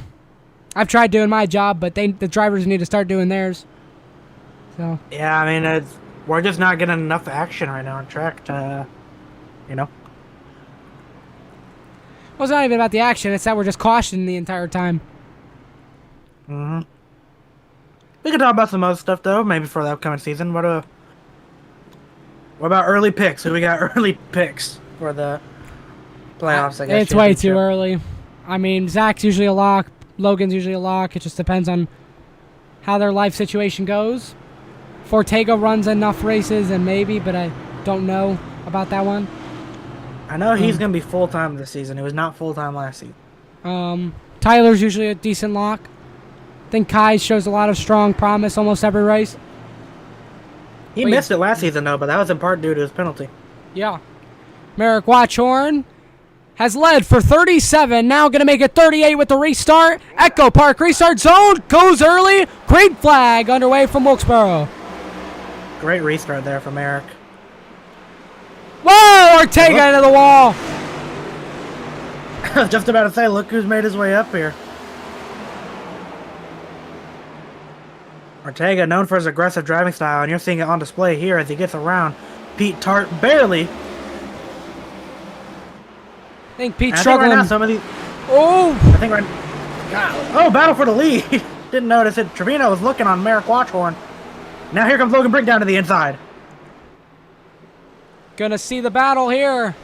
I've tried doing my job, but the drivers need to start doing theirs. So Yeah, I mean, we're just not getting enough action right now on track to, you know. Well, it's not even about the action. It's that we're just cautioning the entire time. Mm-hmm. We can talk about some other stuff, though, maybe for the upcoming season. What about early picks? Who we got early picks for the playoffs, I guess? It's way too early. I mean, Zach's usually a lock. Logan's usually a lock. It just depends on how their life situation goes. Fortego runs enough races, and maybe, but I don't know about that one. I know he's going to be full-time this season. He was not full-time last season. Tyler's usually a decent lock. I think Kai shows a lot of strong promise almost every race. He missed it last season, though, but that was in part due to his penalty. Yeah. Merrick Watchhorn has led for 37. Now going to make it 38 with the restart. Echo Park restart zone goes early. Green flag underway from Wilkesboro. Great restart there from Eric. Whoa! Ortega into the wall. I was just about to say, look who's made his way up here. Ortega, known for his aggressive driving style, and you're seeing it on display here as he gets around Pete Tart barely. I think Pete's struggling. Right now, some of these. Oh! I think right. God. Oh, battle for the lead. Didn't notice it. Trevino was looking on Merrick Watchhorn. Now here comes Logan Brink down to the inside. Gonna see the battle here.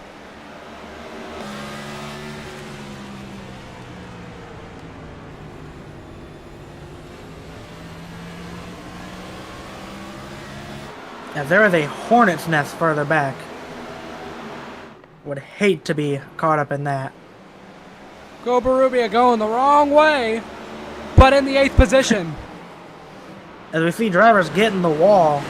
As there is a hornet's nest further back. Would hate to be caught up in that. Go Barubia going the wrong way, but in the 8th position. As we see drivers getting the wall,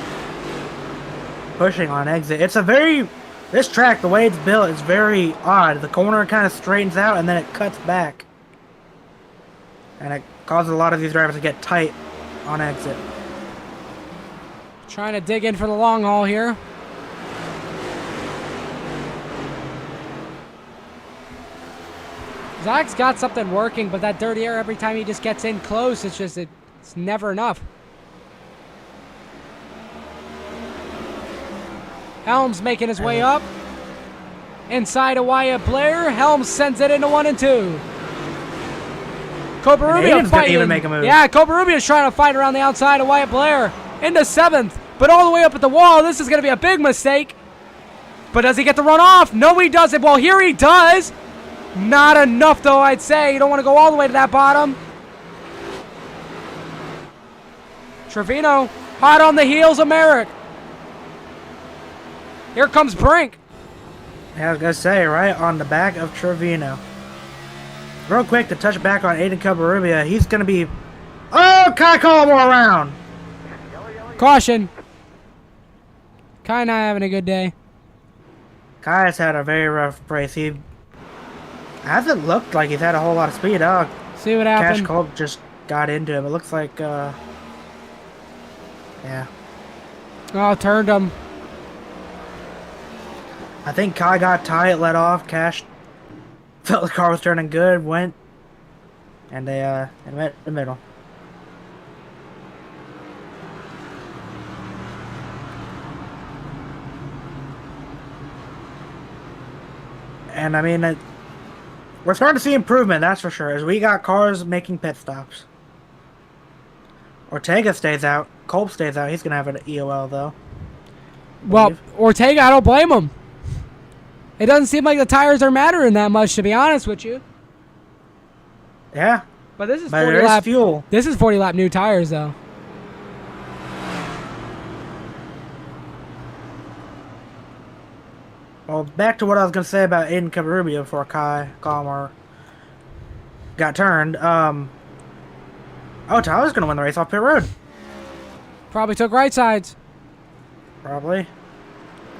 pushing on exit. It's a very, this track, the way it's built, is very odd. The corner kind of straightens out and then it cuts back. And it causes a lot of these drivers to get tight on exit. Trying to dig in for the long haul here. Zach's got something working, but that dirty air every time he just gets in close, it's never enough. Helms making his way up. Inside of Wyatt Blair. Helms sends it into 1 and 2. Cobarubia fighting. Even make a move. Yeah, Cobarubia is trying to fight around the outside of Wyatt Blair. Into 7th, but all the way up at the wall. This is going to be a big mistake. But does he get the run off? No, he doesn't. Well, here he does. Not enough, though, I'd say. You don't want to go all the way to that bottom. Trevino, hot on the heels of Merrick. Here comes Brink. Yeah, I was going to say, right on the back of Trevino. Real quick to touch back on Aiden Cobarubia. He's going to be... Oh, Kai call more around. Caution. Kai not having a good day. Kai has had a very rough race. He hasn't looked like he's had a whole lot of speed. Oh, See what happened. Cash Culp just got into him. It looks like, yeah. Oh, turned him. I think Kai got tight, let off. Cash felt the car was turning good, went, and they met in the middle. And I mean, we're starting to see improvement, that's for sure, as we got cars making pit stops. Ortega stays out. Culp stays out. He's going to have an EOL, though. Well, Ortega, I don't blame him. It doesn't seem like the tires are mattering that much, to be honest with you. Yeah. But this is But 40 there is lap fuel. This is 40 lap new tires, though. Well, back to what I was going to say about Aiden Cobarubia before Kai Kalmar got turned. Oh, Tyler's going to win the race off pit road. Probably took right sides. Probably.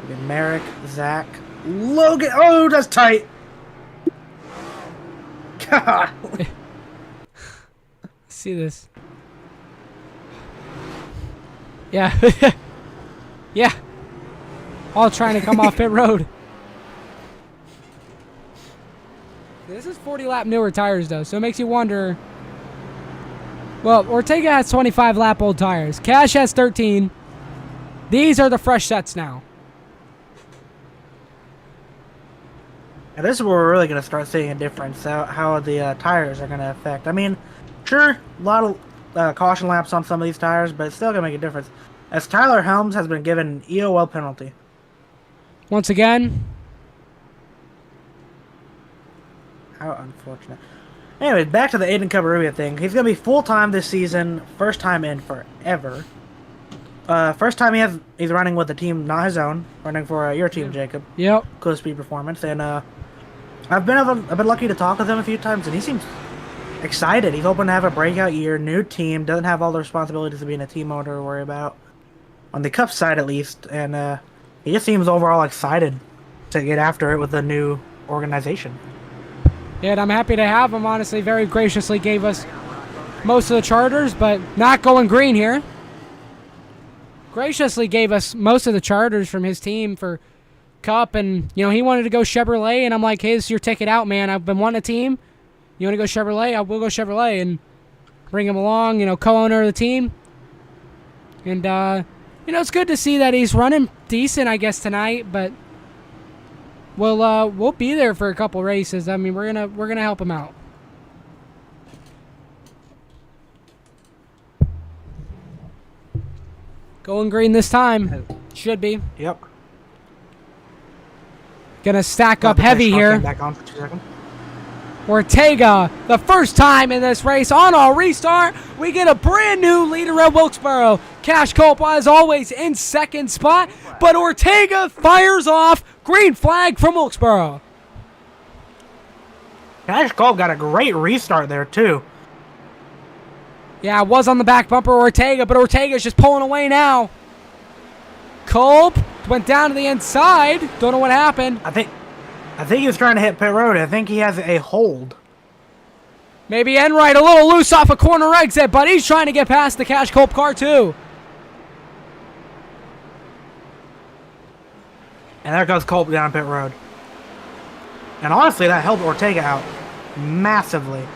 We get Merrick, Zach, Logan. Oh, that's tight. God. See this. Yeah. Yeah. All trying to come off pit road. This is 40 lap newer tires, though, so it makes you wonder. Well, Ortega has 25 lap old tires. Cash has 13. These are the fresh sets now. And this is where we're really going to start seeing a difference, how the tires are going to affect. I mean, sure, a lot of caution laps on some of these tires, but it's still going to make a difference. As Tyler Helms has been given an EOL penalty. Once again. How unfortunate. Anyway, back to the Aiden Cobarubia thing. He's going to be full-time this season, first time in forever. First time he's running with a team not his own, running for your team, Jacob. Yep. Close Speed Performance, and I've been lucky to talk with him a few times, and he seems excited. He's hoping to have a breakout year, new team, doesn't have all the responsibilities of being a team owner to worry about, on the Cup side at least, and he just seems overall excited to get after it with a new organization. Yeah, and I'm happy to have him, honestly. Very graciously gave us most of the charters, but not going green here. Graciously gave us most of the charters from his team for Cup, and, you know, he wanted to go Chevrolet, and I'm like, hey, this is your ticket out, man. I've been wanting a team. You want to go Chevrolet? I will go Chevrolet, and bring him along, you know, co-owner of the team. And, you know, it's good to see that he's running decent, I guess, tonight, but we'll be there for a couple races. I mean, we're gonna help him out. Going green this time. Should be. Yep. Gonna stack up heavy here. Back on for 2 seconds. Ortega, the first time in this race on our restart, we get a brand new leader at Wilkesboro. Cash Culp, as always, in second spot, but Ortega fires off. Green flag from Wilkesboro. Cash Culp got a great restart there, too. Yeah, it was on the back bumper, Ortega, but Ortega's just pulling away now. Culp went down to the inside. Don't know what happened. I think he was trying to hit pit road. I think he has a hold. Maybe Enright a little loose off a corner exit, but he's trying to get past the Cash Culp car too. And there goes Culp down pit road. And honestly, that helped Ortega out. massively.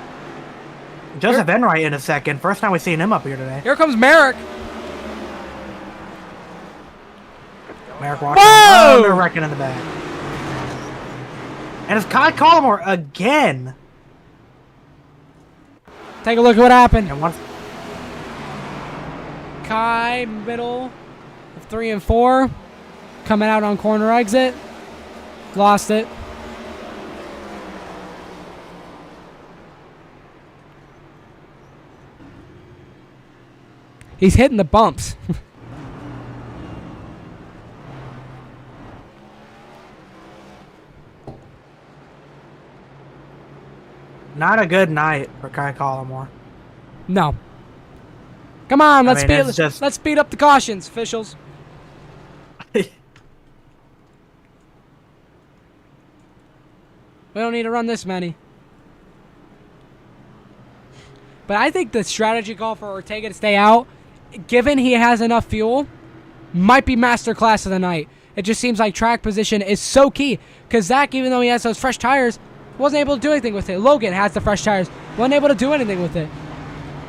Joseph Enright in a second. First time we've seen him up here today. Here comes Merrick. Merrick walking. Whoa! Oh, they're wrecking in the back. And it's Kai Collmore again. Take a look at what happened. And once Kai, middle of 3 and 4. Coming out on corner exit. Lost it. He's hitting the bumps. not a good night for Kai Collmore. No. Come on, let's just... speed up the cautions, officials. We don't need to run this many. But I think the strategy call for Ortega to stay out, given he has enough fuel, might be masterclass of the night. It just seems like track position is so key. Because Zach, even though he has those fresh tires, wasn't able to do anything with it. Logan has the fresh tires, wasn't able to do anything with it.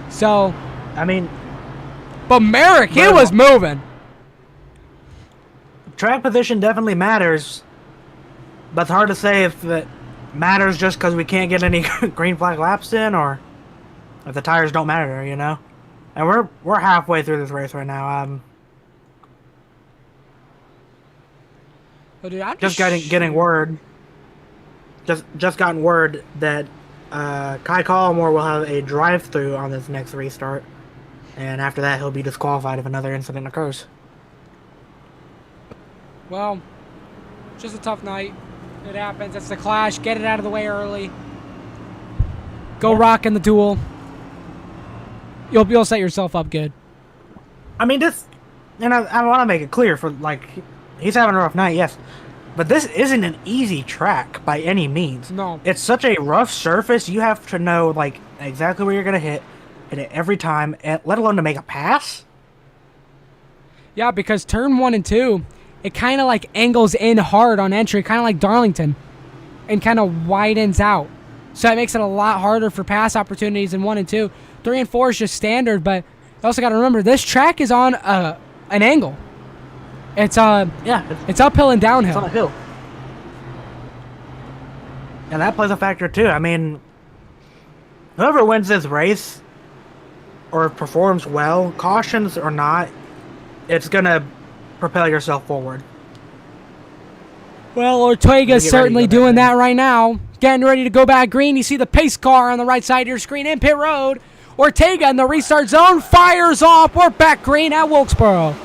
So, I mean... But Merrick, he was moving. Track position definitely matters. But it's hard to say if it matters just because we can't get any green flag laps in, or if the tires don't matter, you know? And we're halfway through this race right now. Oh, dude, I'm just getting word. Just gotten word that Kai Collmore will have a drive-through on this next restart, and after that he'll be disqualified if another incident occurs. Well, just a tough night. It happens. It's the clash. Get it out of the way early. Go rock in the duel. You'll set yourself up good. I mean, this, and I want to make it clear for, like, he's having a rough night, yes. But this isn't an easy track by any means. No. It's such a rough surface, you have to know, like, exactly where you're going to hit it every time, let alone to make a pass. Yeah, because turn 1 and 2, it kind of, like, angles in hard on entry, kind of like Darlington, and kind of widens out. So that makes it a lot harder for pass opportunities in 1 and 2. 3 and 4 is just standard, but you also got to remember, this track is on an angle. It's it's uphill and downhill. It's on a hill. And that plays a factor too. I mean, whoever wins this race or performs well, cautions or not, it's gonna propel yourself forward. Well, Ortega's certainly doing that right now. Getting ready to go back green. You see the pace car on the right side of your screen in pit road. Ortega in the restart zone fires off. We're back green at Wilkesboro.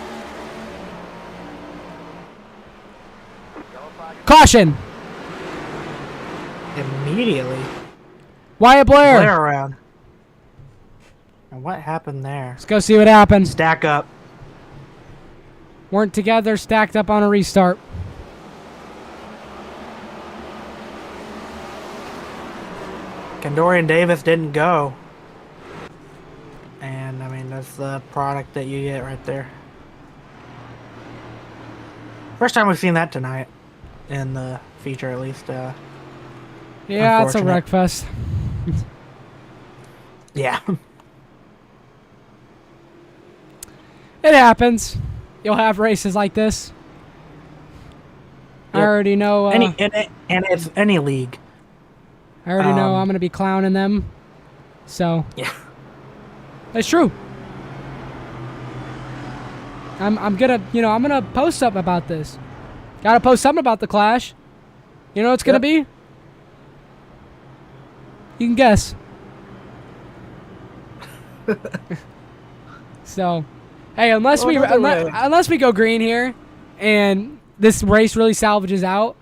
Caution. Immediately. Wyatt Blair. Blair around. And what happened there? Let's go see what happened. Stack up. Weren't together, stacked up on a restart. Kendorian Davis didn't go. And, I mean, that's the product that you get right there. First time we've seen that tonight. In the feature, at least. Yeah, it's a wreck fest. Yeah. It happens. You'll have races like this. Yep. I already know. And it's any league. I already know I'm gonna be clowning them. So. Yeah. It's true. I'm gonna post something about this. Gotta post something about the clash. You know what it's gonna be? You can guess. So, hey, unless we go green here, and this race really salvages out,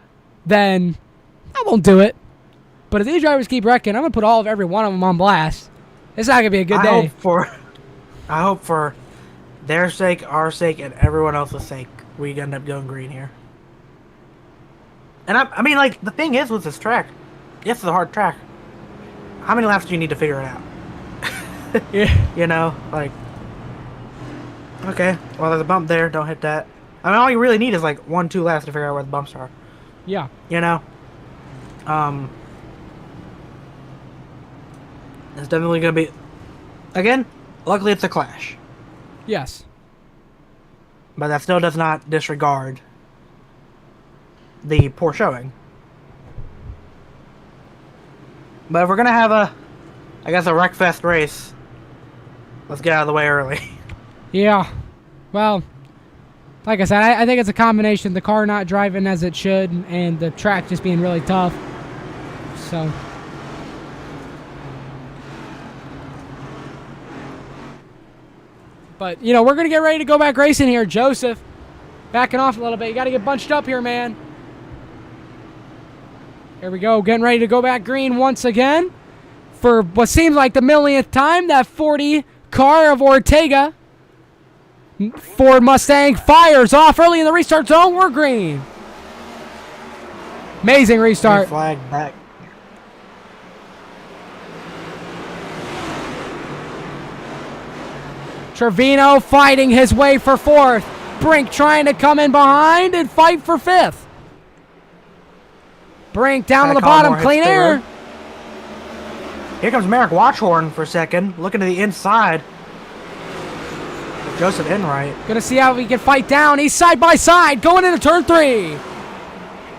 then I won't do it. But if these drivers keep wrecking, I'm gonna put every one of them on blast. It's not gonna be a good day. I hope for their sake, our sake, and everyone else's sake, we end up going green here. And I mean, like, the thing is with this track, it's a hard track. How many laps do you need to figure it out? Yeah. You know, like, okay, well, there's a bump there. Don't hit that. I mean, all you really need is like 1-2 laps to figure out where the bumps are. Yeah. You know, It's definitely going to be... Again, luckily it's a clash. Yes. But that still does not disregard the poor showing. But if we're going to have a Wreckfest race, let's get out of the way early. Yeah. Well, like I said, I think it's a combination. The car not driving as it should and the track just being really tough. So... But, you know, we're going to get ready to go back racing here. Joseph, backing off a little bit. You got to get bunched up here, man. Here we go. Getting ready to go back green once again. For what seems like the millionth time, that 40 car of Ortega. Ford Mustang fires off early in the restart zone. We're green. Amazing restart. Flag back. Trevino fighting his way for fourth. Brink trying to come in behind and fight for fifth. Brink down on the bottom, clean air. Here comes Merrick Watchhorn for a second, looking to the inside. Joseph Enright. Gonna see how he can fight down. He's side by side, going into turn 3.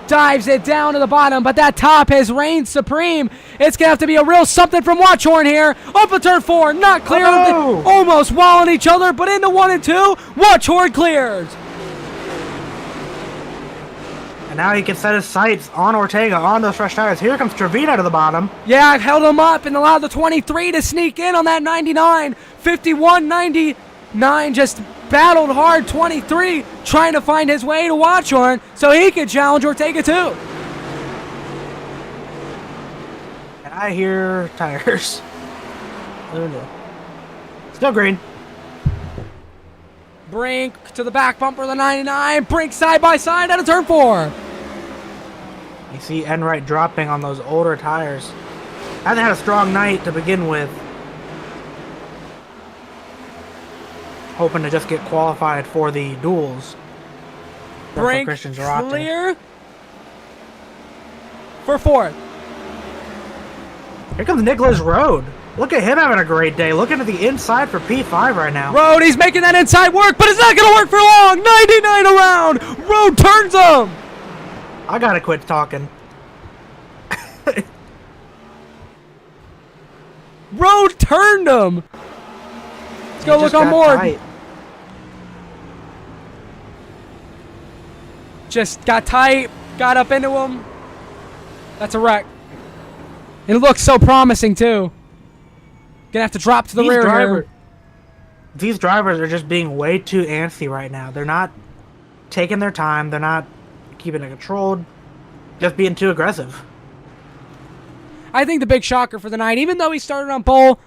Dives it down to the bottom, but that top has reigned supreme. It's going to have to be a real something from Watchhorn here. Up to turn 4, not clear. Oh! Almost walling each other, but into 1 and 2. Watchhorn clears. And now he can set his sights on Ortega, on those fresh tires. Here comes Trevino to the bottom. Yeah, I held him up and allowed the 23 to sneak in on that 99. 51, 99, just battled hard. 23 trying to find his way to Watchhorn so he could challenge Ortega too. And I hear tires. Still green. Brink to the back bumper of the 99. Brink side by side out of turn 4. You see Enright dropping on those older tires. Hasn't had a strong night to begin with. Hoping to just get qualified for the duels. Brink clear for 4th. Here comes Nicholas Road. Look at him having a great day. Looking at the inside for P5 right now. Road, he's making that inside work, but it's not going to work for long. 99 around. Road turns him. I gotta quit talking. Road turned him. Let's go look on board. Tight. Just got tight, got up into him. That's a wreck. It looks so promising too. Gonna have to drop to the rear here. These drivers are just being way too antsy right now. They're not taking their time. They're not keeping it controlled. Just being too aggressive. I think the big shocker for the night, even though he started on pole,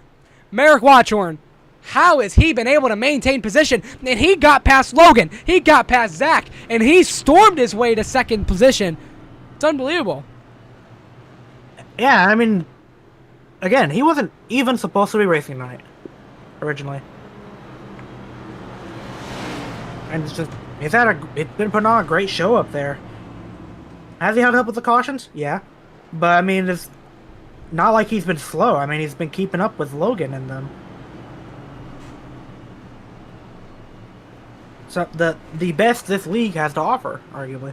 Merrick Watchhorn. How has he been able to maintain position? And he got past Logan. He got past Zach. And he stormed his way to second position. It's unbelievable. Yeah, I mean, again, he wasn't even supposed to be racing tonight, originally. And it's just, it's been putting on a great show up there. Has he held up with the cautions? Yeah. But, I mean, it's not like he's been slow. I mean, he's been keeping up with Logan and them. So, the best this league has to offer, arguably.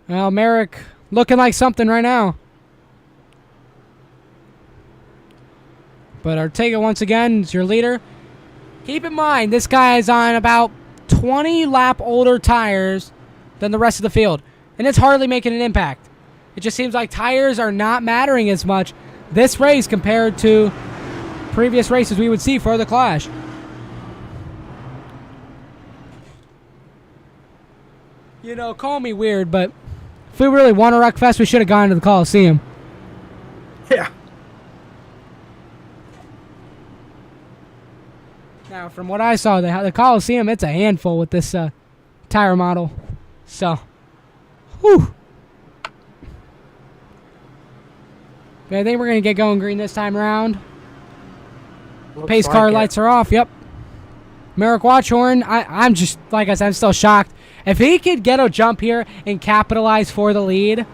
Well, Merrick looking like something right now. But Ortega, once again, is your leader. Keep in mind, this guy is on about 20 lap older tires than the rest of the field. And it's hardly making an impact. It just seems like tires are not mattering as much this race compared to previous races we would see for the Clash. You know, call me weird, but if we really want a Wreckfest, we should have gone to the Coliseum. Yeah. Now, from what I saw, the Coliseum, it's a handful with this tire model. So, whew. Okay, I think we're going to get going green this time around. Pace car lights are off, yep. Merrick Watchhorn, I'm just, like I said, I'm still shocked. If he could get a jump here and capitalize for the lead,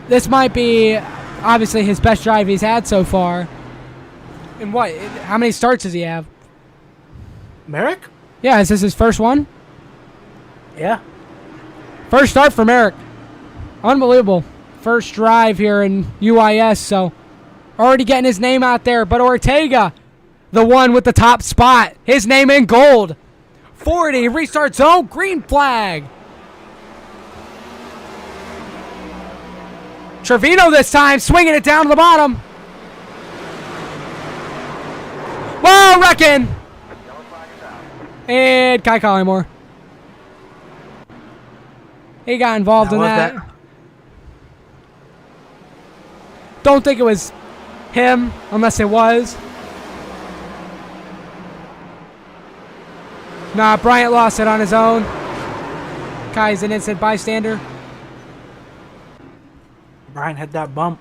this might be obviously his best drive he's had so far. And what? How many starts does he have? Merrick? Yeah, is this his first one? Yeah. First start for Merrick. Unbelievable. First drive here in UIS, so already getting his name out there. But Ortega, the one with the top spot. His name in gold. 40, restart zone, green flag. Trevino this time, swinging it down to the bottom. Whoa, wrecking. Yellow flag is out. And Kai Collymore. He got involved in that. Don't think it was him, unless it was. Nah, Bryant lost it on his own. Kai's an innocent bystander. Brian had that bump.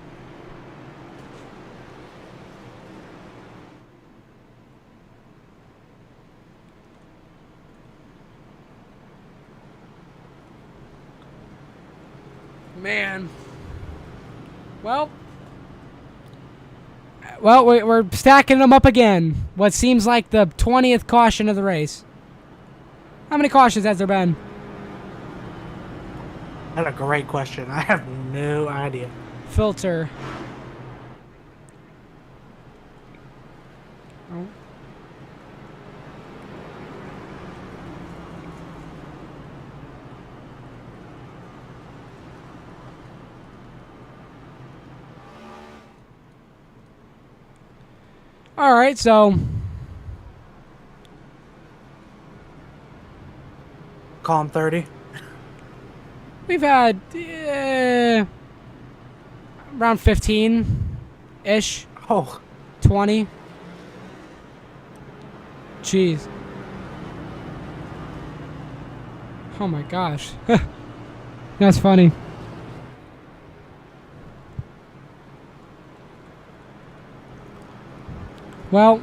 Man. Well, we're stacking them up again. What seems like the 20th caution of the race. How many cautions has there been? That's a great question. I have no idea. Filter. Oh. All right, so Column 30. we've had around 15-ish, Oh, 20. Jeez. Oh my gosh. That's funny. Well,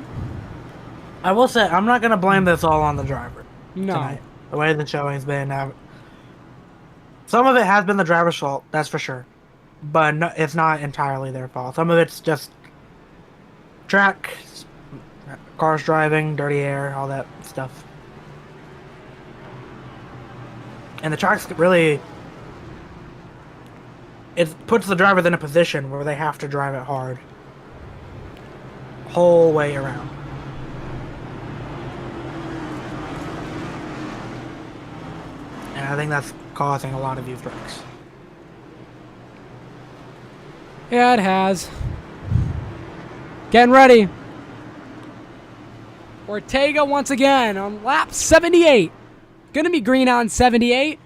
I will say, I'm not going to blame this all on the driver no. tonight. The way the show has been. Some of it has been the driver's fault, that's for sure. But no, it's not entirely their fault. Some of it's just track, cars driving, dirty air, all that stuff. And the track's really... It puts the drivers in a position where they have to drive it hard. Whole way around. And I think that's causing a lot of these wrecks. Yeah, it has. Getting ready. Ortega once again on lap 78. Gonna be green on 78.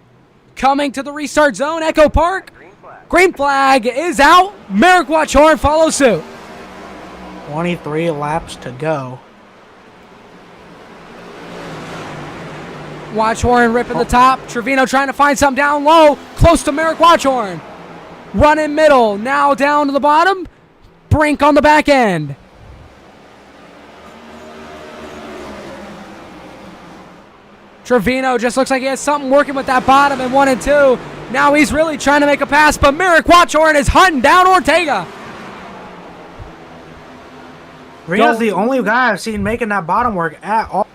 Coming to the restart zone, Echo Park. Green flag. Green flag is out. Merrick Watchhorn follows suit. 23 laps to go. Watchhorn ripping the top. Trevino trying to find something down low. Close to Merrick Watchhorn. Running middle. Now down to the bottom. Brink on the back end. Trevino just looks like he has something working with that bottom in 1 and 2. Now he's really trying to make a pass, but Merrick Watchhorn is hunting down Ortega. Reno's the only guy I've seen making that bottom work at all.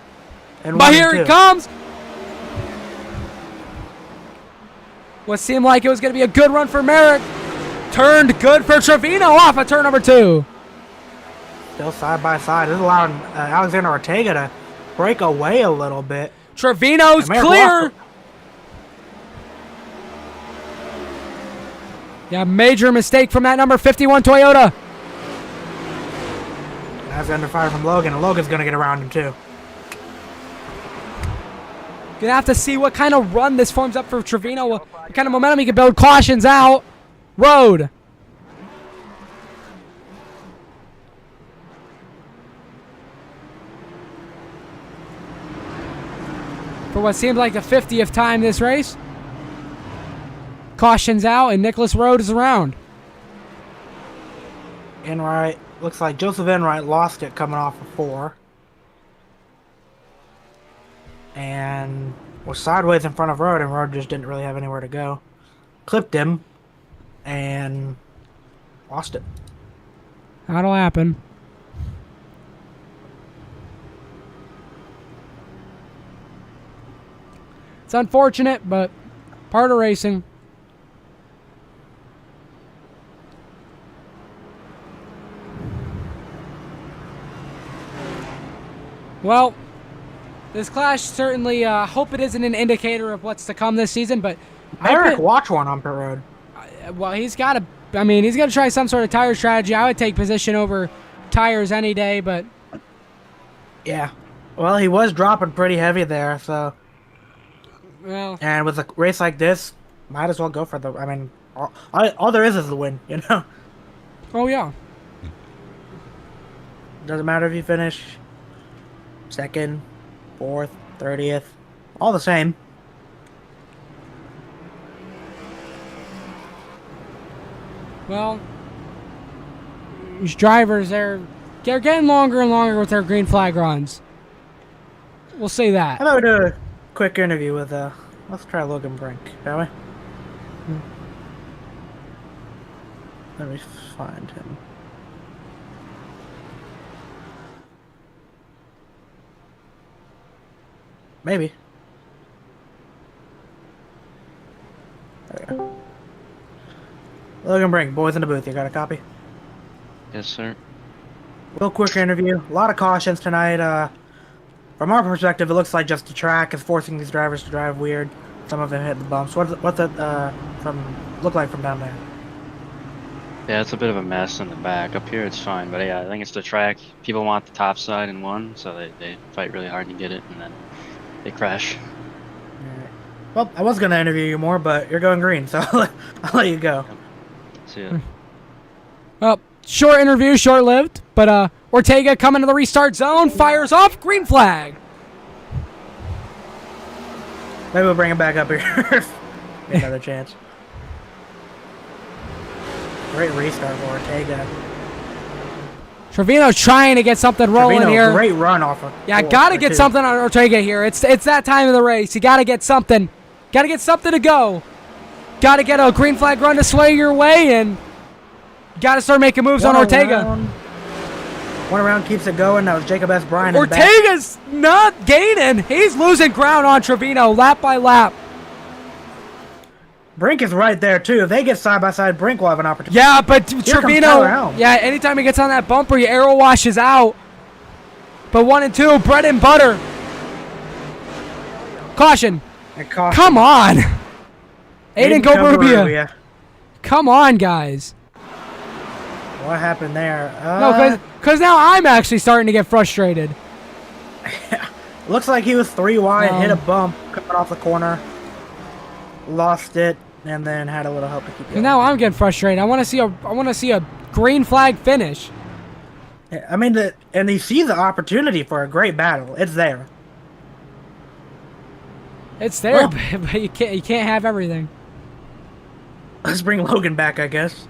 But here he comes. What seemed like it was going to be a good run for Merrick. Turned good for Trevino off at turn number 2. Still side by side. This is allowing Alexander Ortega to break away a little bit. Trevino's Merrick clear. lost Yeah, major mistake from that number 51 Toyota. That's under fire from Logan, and Logan's going to get around him too. Gonna have to see what kind of run this forms up for Trevino. What kind of momentum he can build. Cautions out. Road. For what seems like the 50th time this race. Cautions out, and Nicholas Road is around. Enright, looks like Joseph Enright lost it coming off of 4. And was sideways in front of Road, and Road just didn't really have anywhere to go. Clipped him, and Lost it. That'll happen. It's unfortunate, but part of racing. Well, this clash certainly, hope it isn't an indicator of what's to come this season, but Eric, watch one on pit road. well, he's got to, I mean, he's going to try some sort of tire strategy. I would take position over tires any day, but Yeah. Well, he was dropping pretty heavy there, so. well, And with a race like this, might as well go for the. I mean, all there is the win, you know? oh yeah. Doesn't matter if you finish second, fourth, 30th, all the same. Well, these drivers, they're getting longer and longer with their green flag runs. We'll say that. How about we do a quick interview with, let's try Logan Brink, shall we? Let me find him. Maybe. There we go. Logan Brink, boys in the booth, you got a copy? Yes, sir. Real quick interview. A lot of cautions tonight. From our perspective, it looks like just the track is forcing these drivers to drive weird. Some of them hit the bumps. What's it look like from down there? Yeah, it's a bit of a mess in the back. Up here, it's fine, but yeah, I think it's the track. People want the top side in one, so they fight really hard to get it, and then they crash. Alright. Well, I was gonna interview you more, but you're going green, so I'll let you go. See ya. Well, short interview, short-lived, but Ortega coming to the restart zone, fires off, green flag. Maybe we'll bring him back up here. Another chance. Great restart for Ortega. Trevino's trying to get something rolling Trevino, here. great run off of. Yeah, gotta get something on Ortega here. It's that time of the race. You gotta get something. Gotta get something to go. Gotta get a green flag run to sway your way, and gotta start making moves on Ortega. One around keeps it going. That was Jacob S. Bryan. Ortega's not gaining. He's losing ground on Trevino lap by lap. Brink is right there too. If they get side by side, Brink will have an opportunity. Yeah, but Here Trevino. comes Tyler. Yeah, anytime he gets on that bumper, your arrow washes out. But 1 and 2, bread and butter. Caution. Come on. Aiden Covarubia. Come on, guys. What happened there? No, because now I'm actually starting to get frustrated. Looks like he was 3 wide, hit a bump coming off the corner, lost it, and then had a little help to keep going. Now I'm getting frustrated. I want to see a green flag finish. Yeah, I mean, and you see the opportunity for a great battle. It's there. It's there, but you can't have everything. Let's bring Logan back, I guess.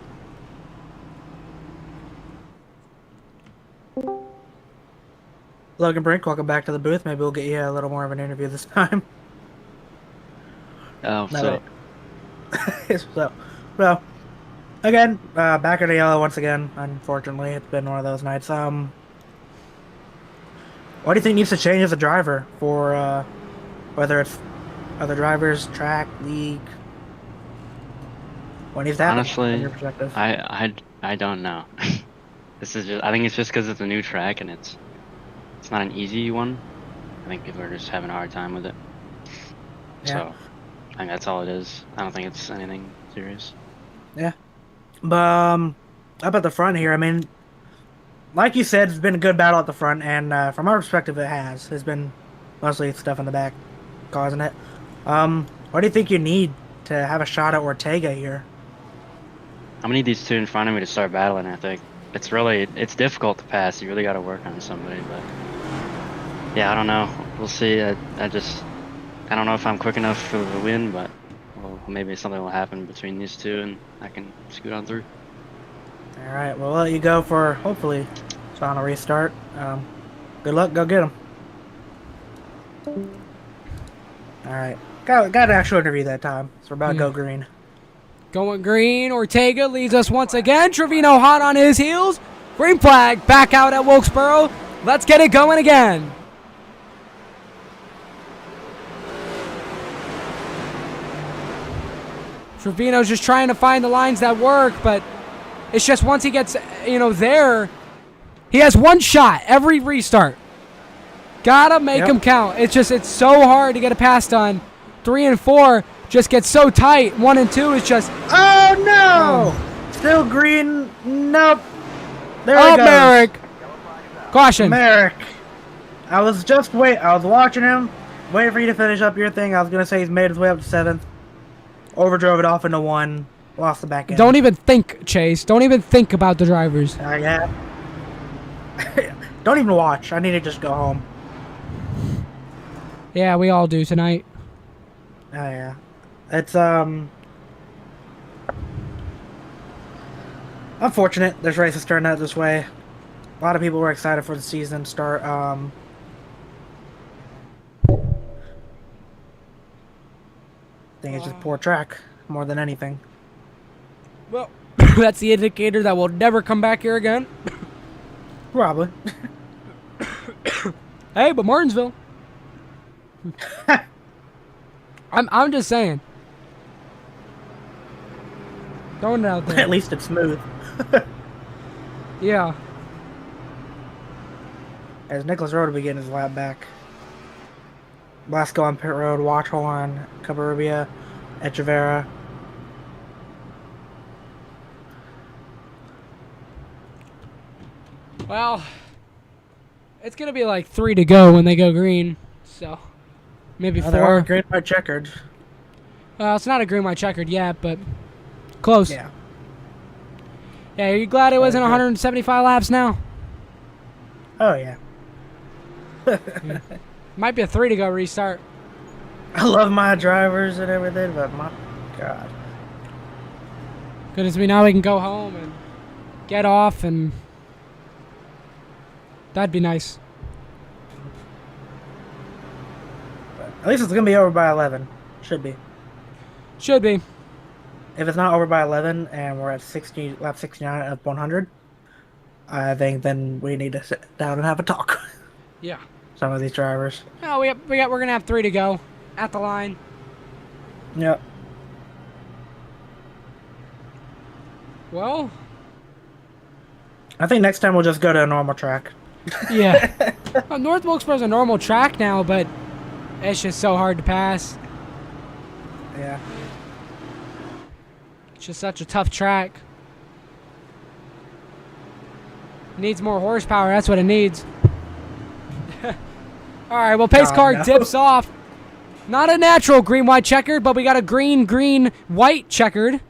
Logan Brink, welcome back to the booth. Maybe we'll get you a little more of an interview this time. Oh, No, so, well, again, back in the yellow once again. Unfortunately, it's been one of those nights. What do you think needs to change as a driver for whether it's other drivers, track, league? What needs to happen? honestly, from your perspective? I don't know. This is just, I think it's just because it's a new track and it's not an easy one. I think people are just having a hard time with it. Yeah. So, I think that's all it is. I don't think it's anything serious. Yeah. But up at the front here, I mean, like you said, it's been a good battle at the front, and from our perspective, it has. It's been mostly stuff in the back causing it. What do you think you need to have a shot at Ortega here? I'm gonna need these two in front of me to start battling. I think it's difficult to pass. You really got to work on somebody, but yeah, I don't know. We'll see. I don't know if I'm quick enough for the win, but well, maybe something will happen between these two and I can scoot on through. All right, we'll let you go for hopefully final restart. Good luck. Go get him. All right, got an actual interview that time. So we're about to go green. Going green. Ortega leads us once again. Trevino hot on his heels. Green flag back out at Wilkesboro. Let's get it going again. Trevino's just trying to find the lines that work, but it's just once he gets, there, he has one shot every restart. Gotta make him count. It's so hard to get a pass done. 3 and 4 just get so tight. 1 and 2 is just. Oh no! Still green. Nope. There he goes. Merrick. Caution. Merrick. I was watching him, waiting for you to finish up your thing. I was gonna say he's made his way up to 7th. Overdrove it off into 1. Lost the back end. Don't even think, Chase. Don't even think about the drivers. Yeah. Don't even watch. I need to just go home. Yeah, we all do tonight. Oh yeah. It's unfortunate this race has turned out this way. A lot of people were excited for the season start. I think it's just poor track more than anything. Well, that's the indicator that we'll never come back here again. Probably. Hey, but Martinsville. I'm just saying. Throwing it out there. At least it's smooth. Yeah. As Nicholas Road will be getting his lap back. Blasco on pit road, Watchhorn, Cabarrubia, Echeverria. Well, it's going to be like 3 to go when they go green. So, maybe 4. They are green by checkered. Well, it's not a green white checkered yet, but close. Yeah. Yeah, are you glad it wasn't 175 laps now? Oh, yeah. Might be a 3 to go restart. I love my drivers and everything, but my God. Good as we know we can go home and get off, and that'd be nice. At least it's going to be over by 11. Should be. Should be. If it's not over by 11 and we're at lap 69 of 100, I think then we need to sit down and have a talk. Yeah. Some of these drivers. Oh, we're gonna have 3 to go at the line. Yep. Well, I think next time we'll just go to a normal track. yeah. Well, North Wilkesboro's a normal track now, but it's just so hard to pass. Yeah. It's just such a tough track. Needs more horsepower. That's what it needs. All right, well, pace car dips off. Not a natural green-white checkered, but we got a green-white checkered.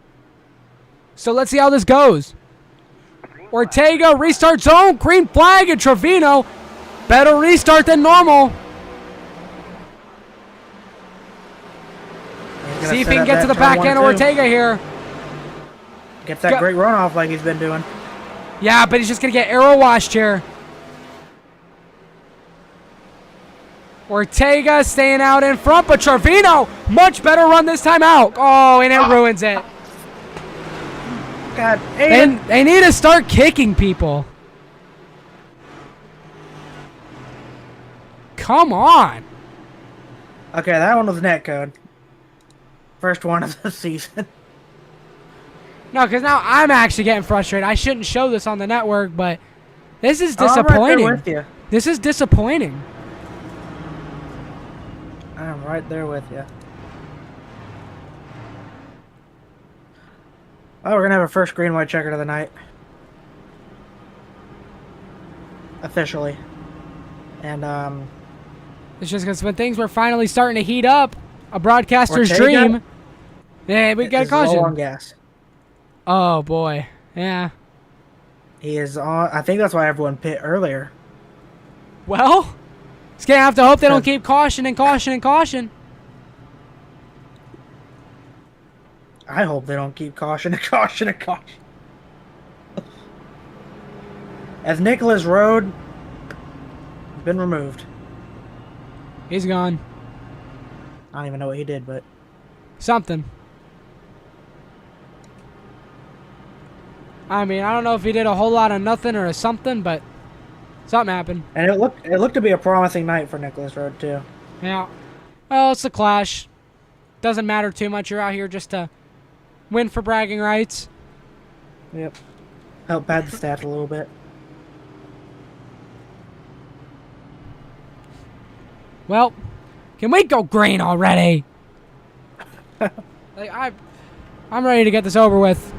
So let's see how this goes. Ortega, restart zone, green flag, and Trevino. Better restart than normal. See if he can get to the back end of Ortega here. Gets that great runoff like he's been doing. Yeah, but he's just going to get arrow washed here. Ortega staying out in front, but Trevino, much better run this time out. Oh, and it ruins it. God, they need to start kicking people. Come on. Okay, that one was net code. First one of the season. No, because now I'm actually getting frustrated. I shouldn't show this on the network, but this is disappointing. I'm right there with you. This is disappointing. I'm right there with you. Oh, we're going to have our first green-white checker of the night. Officially. And, it's just because when things were finally starting to heat up, a broadcaster's Ortega, dream. Yeah, we got a caution. Low on gas. Oh, boy. Yeah. He is on. I think that's why everyone pit earlier. Well, he's going to have to hope they don't keep caution and caution and caution. I hope they don't keep caution and caution and caution. As Nicholas Road been removed. He's gone. I don't even know what he did, but Something. I mean, I don't know if he did a whole lot of nothing or something, but something happened. And it looked to be a promising night for Nicholas Road too. Yeah. Well, it's a clash. Doesn't matter too much. You're out here just to win for bragging rights. Yep. Help pad the stats a little bit. Well, can we go green already? Like I'm ready to get this over with.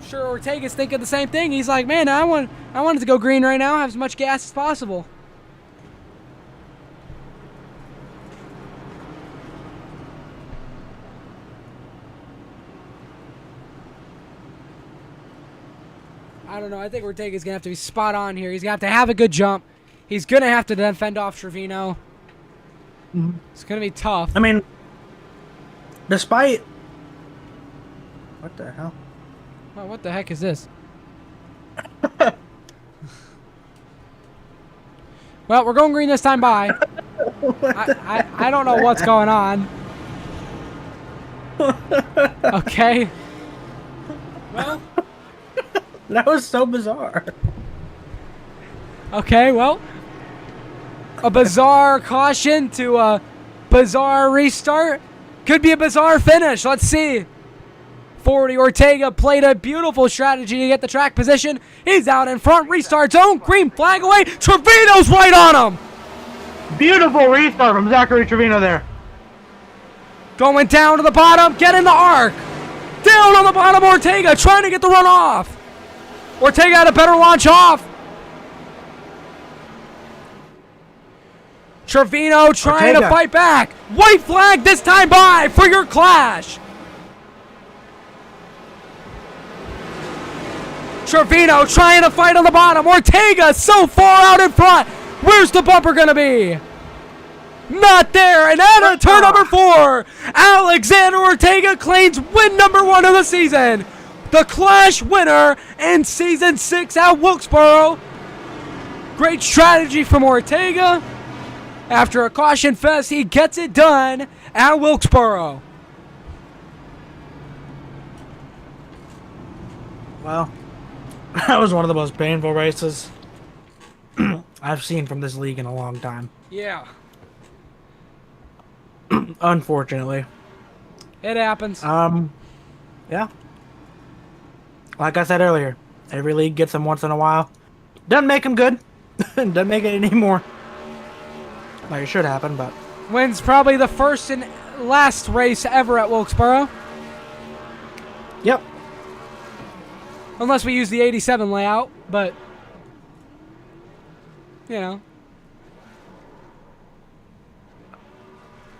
Sure, Ortega's thinking the same thing. He's like, man, I wanted to go green right now, have as much gas as possible. I don't know. I think Ortega's gonna have to be spot on here. He's gonna have to have a good jump. He's gonna have to then fend off Trevino. It's gonna be tough. I mean, despite what the hell? Oh, what the heck is this? Well, we're going green this time by. I don't know what's going on. Okay. Well. That was so bizarre. Okay, well. A bizarre caution to a bizarre restart. Could be a bizarre finish. Let's see. 40 Ortega played a beautiful strategy to get the track position. He's out in front. Restart zone. Green flag away. Trevino's right on him. Beautiful restart from Zachary Trevino there. Going down to the bottom. Getting the arc. Down on the bottom. Ortega trying to get the run off. Ortega had a better launch off. Trevino trying to fight back. White flag this time by for your clash. Trevino trying to fight on the bottom. Ortega so far out in front. Where's the bumper going to be? Not there. And at turn number 4, Alexander Ortega claims win number 1 of the season. The Clash winner in Season 6 at Wilkesboro. Great strategy from Ortega. After a caution fest, he gets it done at Wilkesboro. Well, that was one of the most painful races I've seen from this league in a long time. Yeah. Unfortunately. It happens. Yeah. Like I said earlier, every league gets them once in a while. Doesn't make them good. Doesn't make it anymore. Like it should happen, but... Wins probably the first and last race ever at Wilkesboro. Yep. Unless we use the 87 layout, but... You know.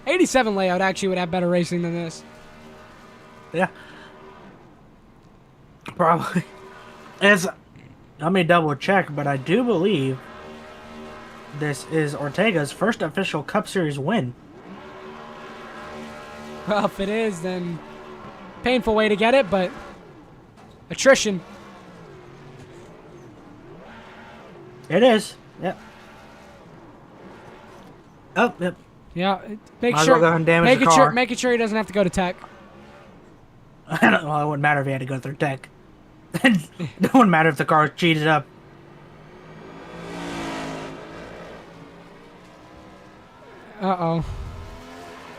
87 layout actually would have better racing than this. Yeah. Probably. Let me double check, but I do believe this is Ortega's first official Cup Series win. Well, if it is, then painful way to get it, but attrition. It is. Yep. Oh, yep. Yeah, make Might as sure, well go ahead and damage the car. making sure he doesn't have to go to tech. Well, it wouldn't matter if he had to go through tech. It wouldn't matter if the car was cheated up. Uh-oh.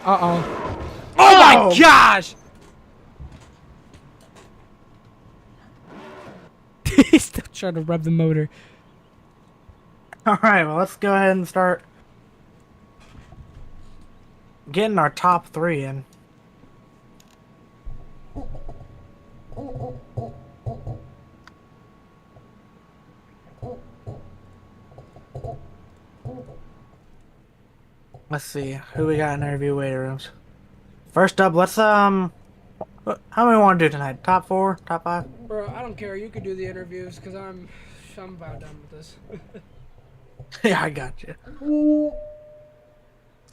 Uh-oh. Oh my gosh! He's still trying to rub the motor. Alright, well, let's go ahead and start getting our top 3 in. Let's see who we got in interview waiting rooms. First up, let's how many want to do tonight? Top 4, top 5? Bro, I don't care. You can do the interviews because I'm about done with this. Yeah, I got you.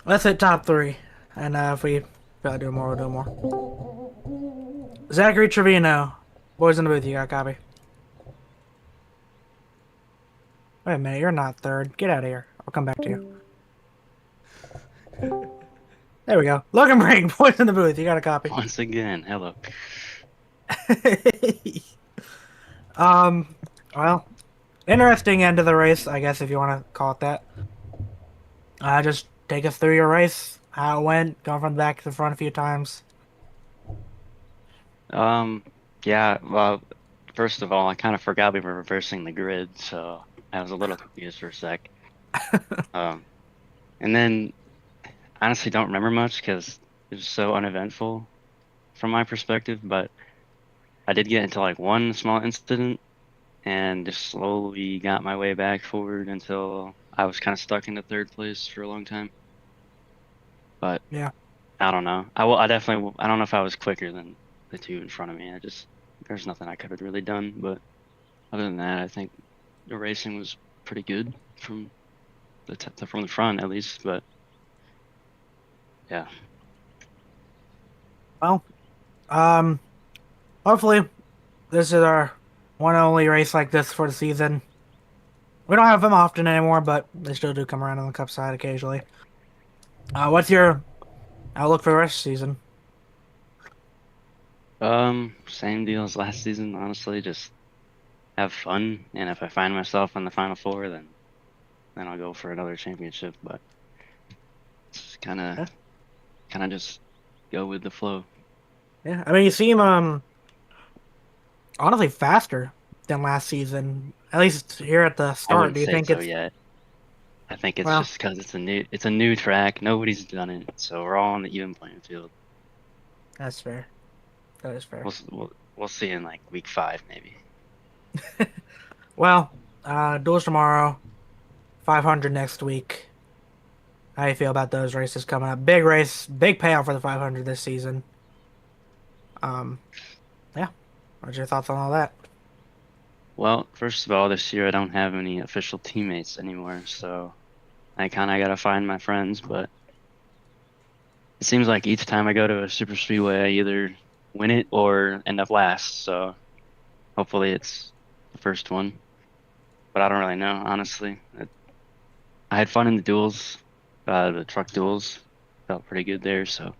Let's hit top 3, and if we gotta do more, we'll do more. Zachary Trevino, boys in the booth, you got a copy? Wait a minute, you're not 3rd. Get out of here. I'll come back to you. There we go. Logan Brink, boys in the booth, you got a copy? Once again, hello. um, well, interesting end of the race, I guess, if you want to call it that. Just take us through your race, how it went, going from the back to the front a few times. Yeah, well, first of all, I kind of forgot we were reversing the grid, so I was a little confused for a sec. Um, and then honestly don't remember much because it was so uneventful from my perspective, but I did get into like one small incident and just slowly got my way back forward until I was kind of stuck in the third place for a long time. But Yeah. I don't know. I definitely, I don't know if I was quicker than the two in front of me. There's nothing I could have really done. But other than that, I think the racing was pretty good from from the front at least. But yeah, Well, um, hopefully this is our one and only race like this for the season. We don't have them often anymore, but they still do come around on the cup side occasionally. What's your outlook for the rest of the season? same deal as last season. Honestly, just have fun, and if I find myself in the final four, then I'll go for another championship. But it's Yeah. kind of just go with the flow. Yeah, I mean, you seem honestly faster than last season. At least here at the I start. wouldn't Do you say think so it's yet. I think it's well? just because it's a new track. Nobody's done it, so we're all on the even playing field. That's fair. That is fair. We'll see in like week 5 maybe. Well, duels tomorrow, 500 next week. How do you feel about those races coming up? Big race, big payout for the 500 this season. Um, yeah. What's your thoughts on all that? Well, first of all, this year I don't have any official teammates anymore, so I kind of gotta find my friends. But it seems like each time I go to a super speedway, I either win it or end up last. So hopefully it's the first one. But I don't really know, honestly. I had fun in the duels, the truck duels. Felt pretty good there, so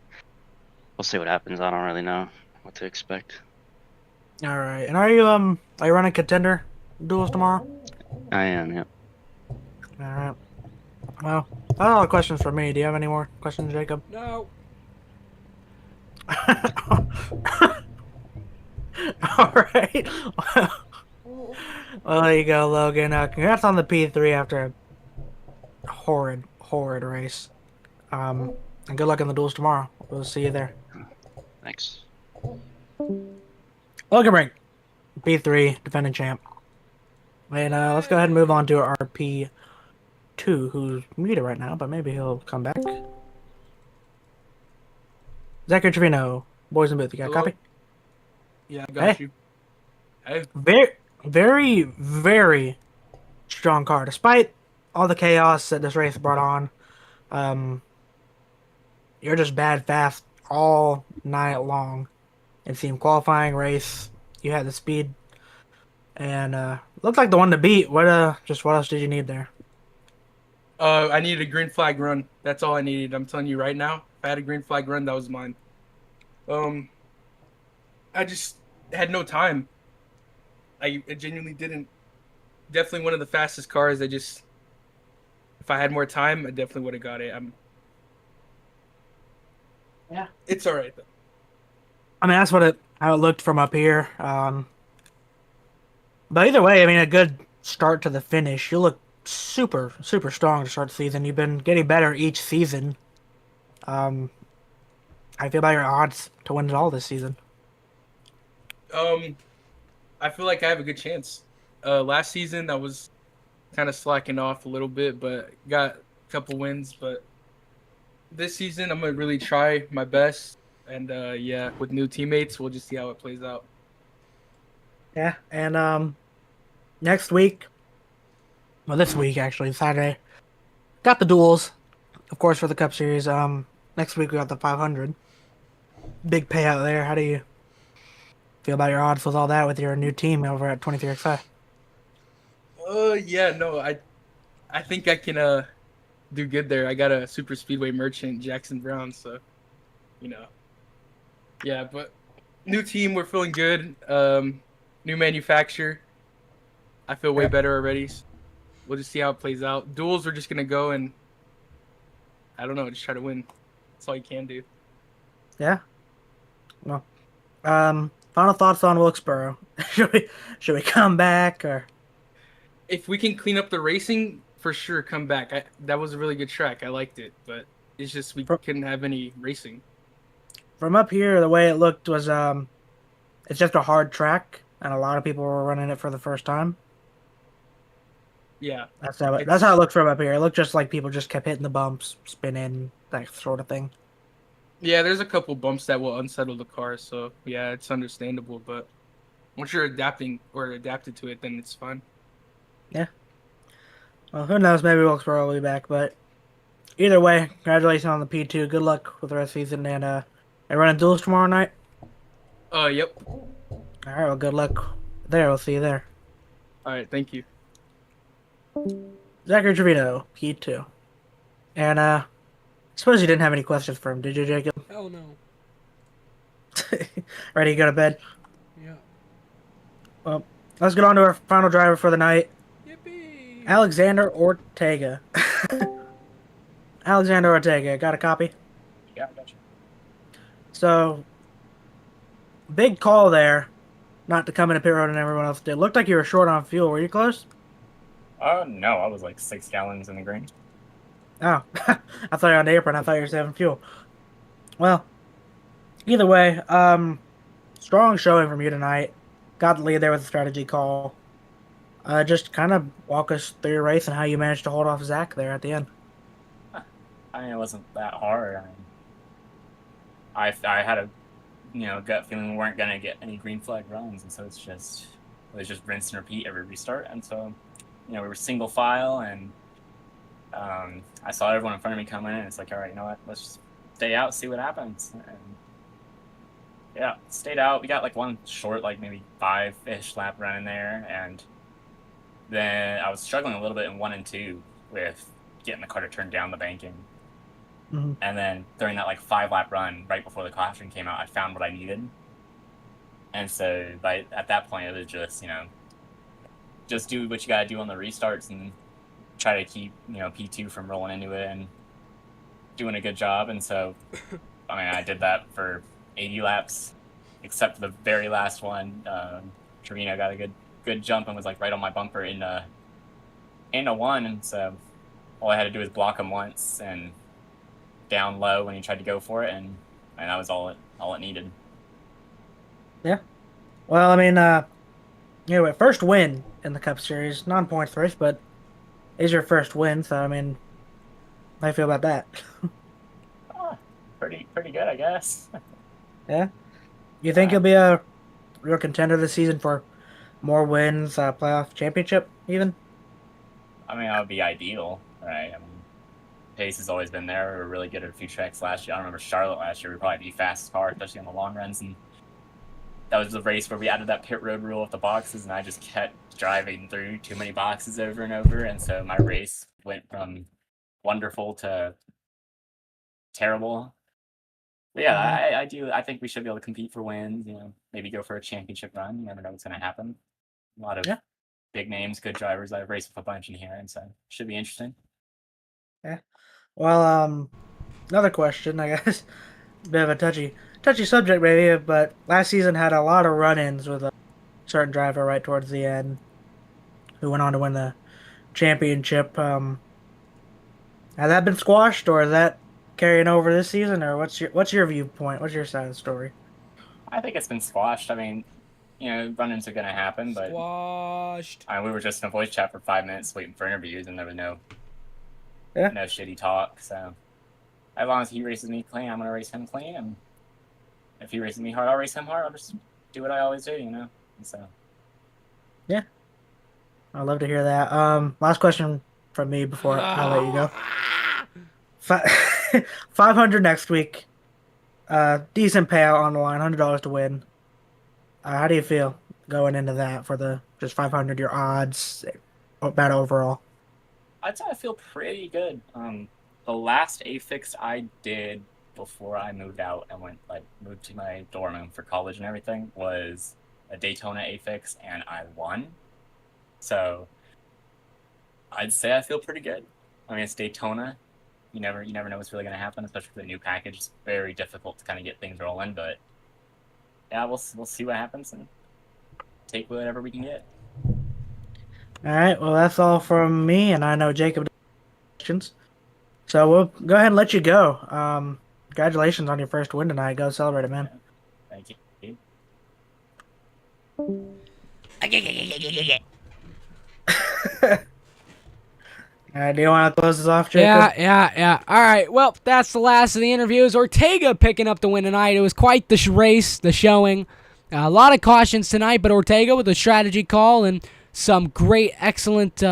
we'll see what happens. I don't really know what to expect. All right. And are you running contender duels tomorrow? I am, yeah. All right. Well, that's all the questions for me. Do you have any more questions, Jacob? No. All right. Well, there you go, Logan. Congrats on the P3 after a horrid race. And good luck in the duels tomorrow. We'll see you there. Thanks. Logan Brink, P3, defending champ. And let's go ahead and move on to our P2, who's muted right now, but maybe he'll come back. Zachary Trevino, boys in booth, you got a Hello? copy? Yeah, I got Hey. you. Hey, Very, very strong car. Despite all the chaos that this race brought on, um, you're just bad fast all night long. It seemed qualifying race. You had the speed, and looked like the one to beat. What else did you need there? I needed a green flag run. That's all I needed. I'm telling you right now. If I had a green flag run, that was mine. I just had no time. I genuinely didn't. Definitely one of the fastest cars. If I had more time, I definitely would have got it. Yeah. It's all right though. I mean, that's how it looked from up here. But either way, I mean, a good start to the finish. You look super, super strong to start the season. You've been getting better each season. How do you feel about your odds to win it all this season? I feel like I have a good chance. Last season I was kind of slacking off a little bit, but got a couple wins. But this season I'm gonna really try my best, and yeah, with new teammates, we'll just see how it plays out. Yeah, and next week, well, this week actually, Saturday, got the duels, of course, for the Cup Series. Next week we got the 500. Big payout there. How do you feel about your odds with all that with your new team over at 23XI? Yeah, no, I think I can do good there. I got a super speedway merchant, Jackson Brown, so yeah, but New team, we're feeling good. New manufacturer. I feel way Yeah. better already. We'll just see how it plays out. Duels, we're just gonna go and I don't know, just try to win. That's all you can do. Yeah. Well, final thoughts on Wilkesboro. Should we come back or If we can clean up the racing, for sure, come back. That was a really good track. I liked it, but it's just we from, couldn't have any racing. from up here? The way it looked was it's just a hard track, and a lot of people were running it for the first time. Yeah, That's how it's it looked from up here. It looked just like people just kept hitting the bumps, spinning, that sort of thing. yeah. There's a couple bumps that will unsettle the car, so yeah, it's understandable. But once you're adapting or adapted to it, then it's fine. Yeah. Well, who knows? Maybe Wilkesboro will be back, but either way, congratulations on the P2. Good luck with the rest of the season, and are you running duels tomorrow night? Yep. All right. Well, good luck there. We'll see you there. All right, thank you. Zachary Trevino, P2, and I suppose you didn't have any questions for him, did you, Jacob? Hell no. Ready to go to bed? Yeah. Well, let's get on to our final driver for the night. Yippee! Alexander Ortega. Alexander Ortega, got a copy? Yeah, I got you. So, big call there, not to come into pit road and everyone else did. Looked like you were short on fuel. Were you close? No, I was like 6 gallons in the green. Oh, I thought you were on the apron. I thought you were saving fuel. Well, either way, strong showing from you tonight. Got the lead there with the strategy call. Just kind of walk us through your race and how you managed to hold off Zach there at the end. I mean, it wasn't that hard. I had a gut feeling we weren't gonna get any green flag runs, and so it was just rinse and repeat every restart. And so we were single file, and I saw everyone in front of me coming in. And it's like, all right, you know what? Let's just stay out, see what happens. And yeah, stayed out. We got like one short, like maybe 5-ish lap run in there, and then I was struggling a little bit in 1 and 2 with getting the car to turn down the banking. Mm-hmm. And then during that like 5-lap run right before the caution came out, I found what I needed. And so at that point, it was just do what you gotta do on the restarts and try to keep P2 from rolling into it and doing a good job. And so I mean, I did that for 80 laps, except for the very last one. Trevino got a good jump and was like right on my bumper in a one, and so all I had to do was block him once and down low when he tried to go for it, and that was all it needed. Yeah. Well, I mean, first win in the Cup Series, non-points race, but is your first win. So I mean, how do you feel about that? Pretty good, I guess. Yeah. You think you'll be a real contender this season for more wins, playoff championship, even? I mean, that would be ideal, right? I mean, pace has always been there. We were really good at a few tracks last year. I remember Charlotte last year. We probably the fastest car, especially on the long runs. And that was the race where we added that pit road rule with the boxes, and I just kept driving through too many boxes over and over. And so my race went from wonderful to terrible. But yeah, I think we should be able to compete for wins. Maybe go for a championship run. You never know what's going to happen. A lot of big names, good drivers. I've raced with a bunch in here, and so should be interesting. Yeah. Well, another question, I guess, bit of a touchy subject maybe, but last season had a lot of run-ins with a certain driver right towards the end, who went on to win the championship. Has that been squashed, or is that carrying over this season, or what's your viewpoint? What's your side of the story? I think it's been squashed. I mean, run-ins are going to happen, but Squashed. we were just in a voice chat for 5 minutes waiting for interviews, and there was no shitty talk. So as long as he races me clean, I'm going to race him clean, and if he races me hard, I'll race him hard. I'll just do what I always do, And so yeah, I'd love to hear that. Last question from me before I let you go. 500 next week. Decent payout on the line, $100 to win. How do you feel going into that for the just 500? Your odds, about overall. I'd say I feel pretty good. The last A-Fix I did before I moved out and moved to my dorm room for college and everything was a Daytona Affix, and I won. So I'd say I feel pretty good. I mean, it's Daytona. You never know what's really going to happen, especially with the new package. It's very difficult to kind of get things rolling, but yeah, we'll see what happens and take whatever we can get. All right, well, that's all from me, and I know Jacob questions. So we'll go ahead and let you go. Congratulations on your first win tonight. Go celebrate it, man. Thank you. All right, do you want to close this off, Jacob? Yeah. All right, well, that's the last of the interviews. Ortega picking up the win tonight. It was quite the race, the showing. A lot of cautions tonight, but Ortega with a strategy call and some great, excelente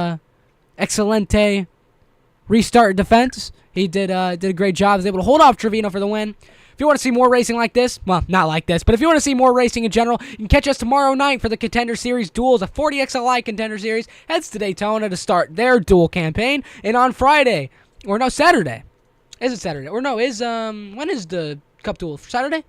restart defense. He did a great job. He was able to hold off Trevino for the win. If you want to see more racing like this, well, not like this, but if you want to see more racing in general, you can catch us tomorrow night for the Contender Series duels. A 40XLI Contender Series heads to Daytona to start their duel campaign. And on Friday, or no, Saturday. Is it Saturday? Or no, when is the Cup duel? Saturday?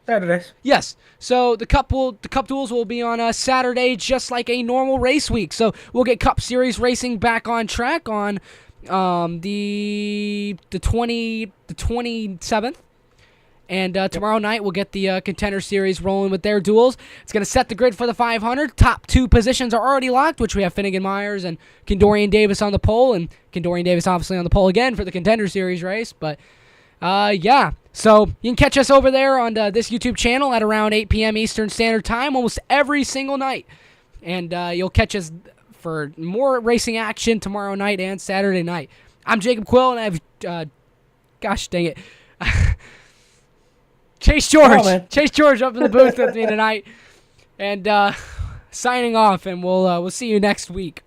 Saturdays. Yes. So the Cup duels will be on Saturday, just like a normal race week. So we'll get Cup Series racing back on track on the 27th. And tomorrow night, we'll get the Contender Series rolling with their duels. It's going to set the grid for the 500. Top 2 positions are already locked, which we have Finnegan Myers and Kendorian Davis on the pole. And Kendorian Davis obviously on the pole again for the Contender Series race. But, yeah. So you can catch us over there on this YouTube channel at around 8 p.m. Eastern Standard Time almost every single night. And you'll catch us for more racing action tomorrow night and Saturday night. I'm Jacob Quill, and I have, gosh dang it, Chase George up in the booth with me tonight, and signing off, and we'll see you next week.